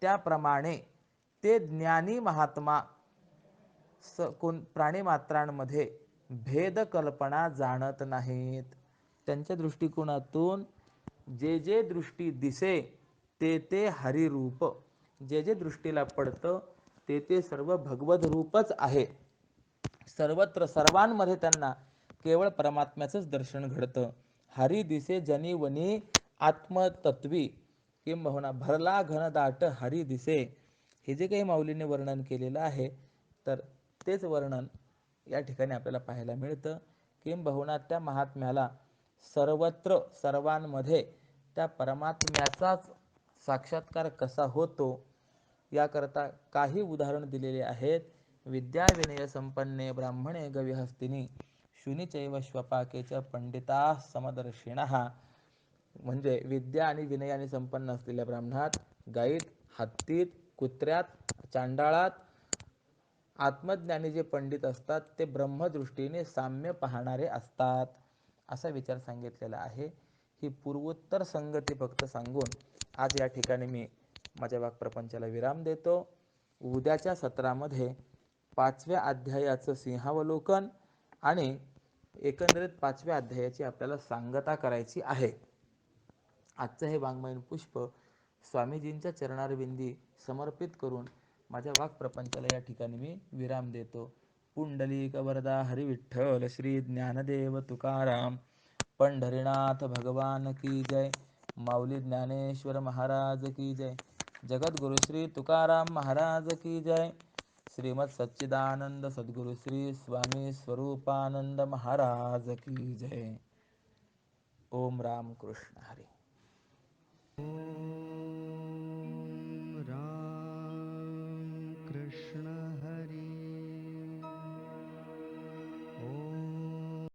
त्याप्रमाणे ते ज्ञानी महात्मा प्राणीमात्रांमध्ये भेद कल्पना जाणत नाहीत. त्यांच्या दृष्टिकोनातून जे जे दृष्टी दिसे ते ते हरिरूप, जे जे दृष्टीला पडतं ते ते सर्व भगवद रूपच आहे. सर्वत्र सर्वांमध्ये त्यांना केवळ परमात्म्याचंच दर्शन घडतं. हरी दिसे जनी वनी आत्मतत्वी, किंबहुना भरला घनदाट हरी दिसे. हे जे काही माऊलीने वर्णन केलेलं आहे तर तेच वर्णन या ठिकाणी आपल्याला पाहायला मिळतं. किंबहुना त्या महात्म्याला सर्वत्र सर्वांमध्ये त्या परमात्म्याचाच साक्षात्कार कसा होतो याकरता काही उदाहरण दिलेले आहेत. विद्या विनय संपन्ने ब्राह्मणे गविहस्तिनी, शुनिचैव श्वपाकेच पंडिता समदर्शिणः. म्हणजे विद्या आणि विनयाने संपन्न असलेल्या ब्राह्मणात, गाईत, हत्तीत, कुत्र्यात, चांडाळात आत्मज्ञानी जे पंडित असतात ते ब्रह्मदृष्टीने साम्य पाहणारे असतात, असा विचार सांगितलेला आहे. ही पूर्वोत्तर संगती फक्त सांगून आज या ठिकाणी मी माझ्या वाक्प्रपंचाला विराम देतो. उद्याच्या सत्रामध्ये 5व्या अध्यायाचं सिंहावलोकन आणि एकंदरीत 5व्या अध्यायाची आपल्याला सांगता करायची आहे. आजचं हे वाङ्मयीन पुष्प स्वामीजींच्या चरणारविंदी समर्पित करून माझ्या वाक्प्रपंचाला या ठिकाणी मी विराम देतो. पुंडलिक वरदा हरी विठ्ठल श्री ज्ञानदेव तुकाराम, पंढरीनाथ भगवान की जय, माऊली ज्ञानेश्वर महाराज की जय, जगद्गुरु श्री तुकाराम महाराज की जय, श्रीमद सच्चिदानंद सद्गुरु श्री स्वामी स्वरूपानंद महाराज की जय. ओम राम कृष्ण हरी.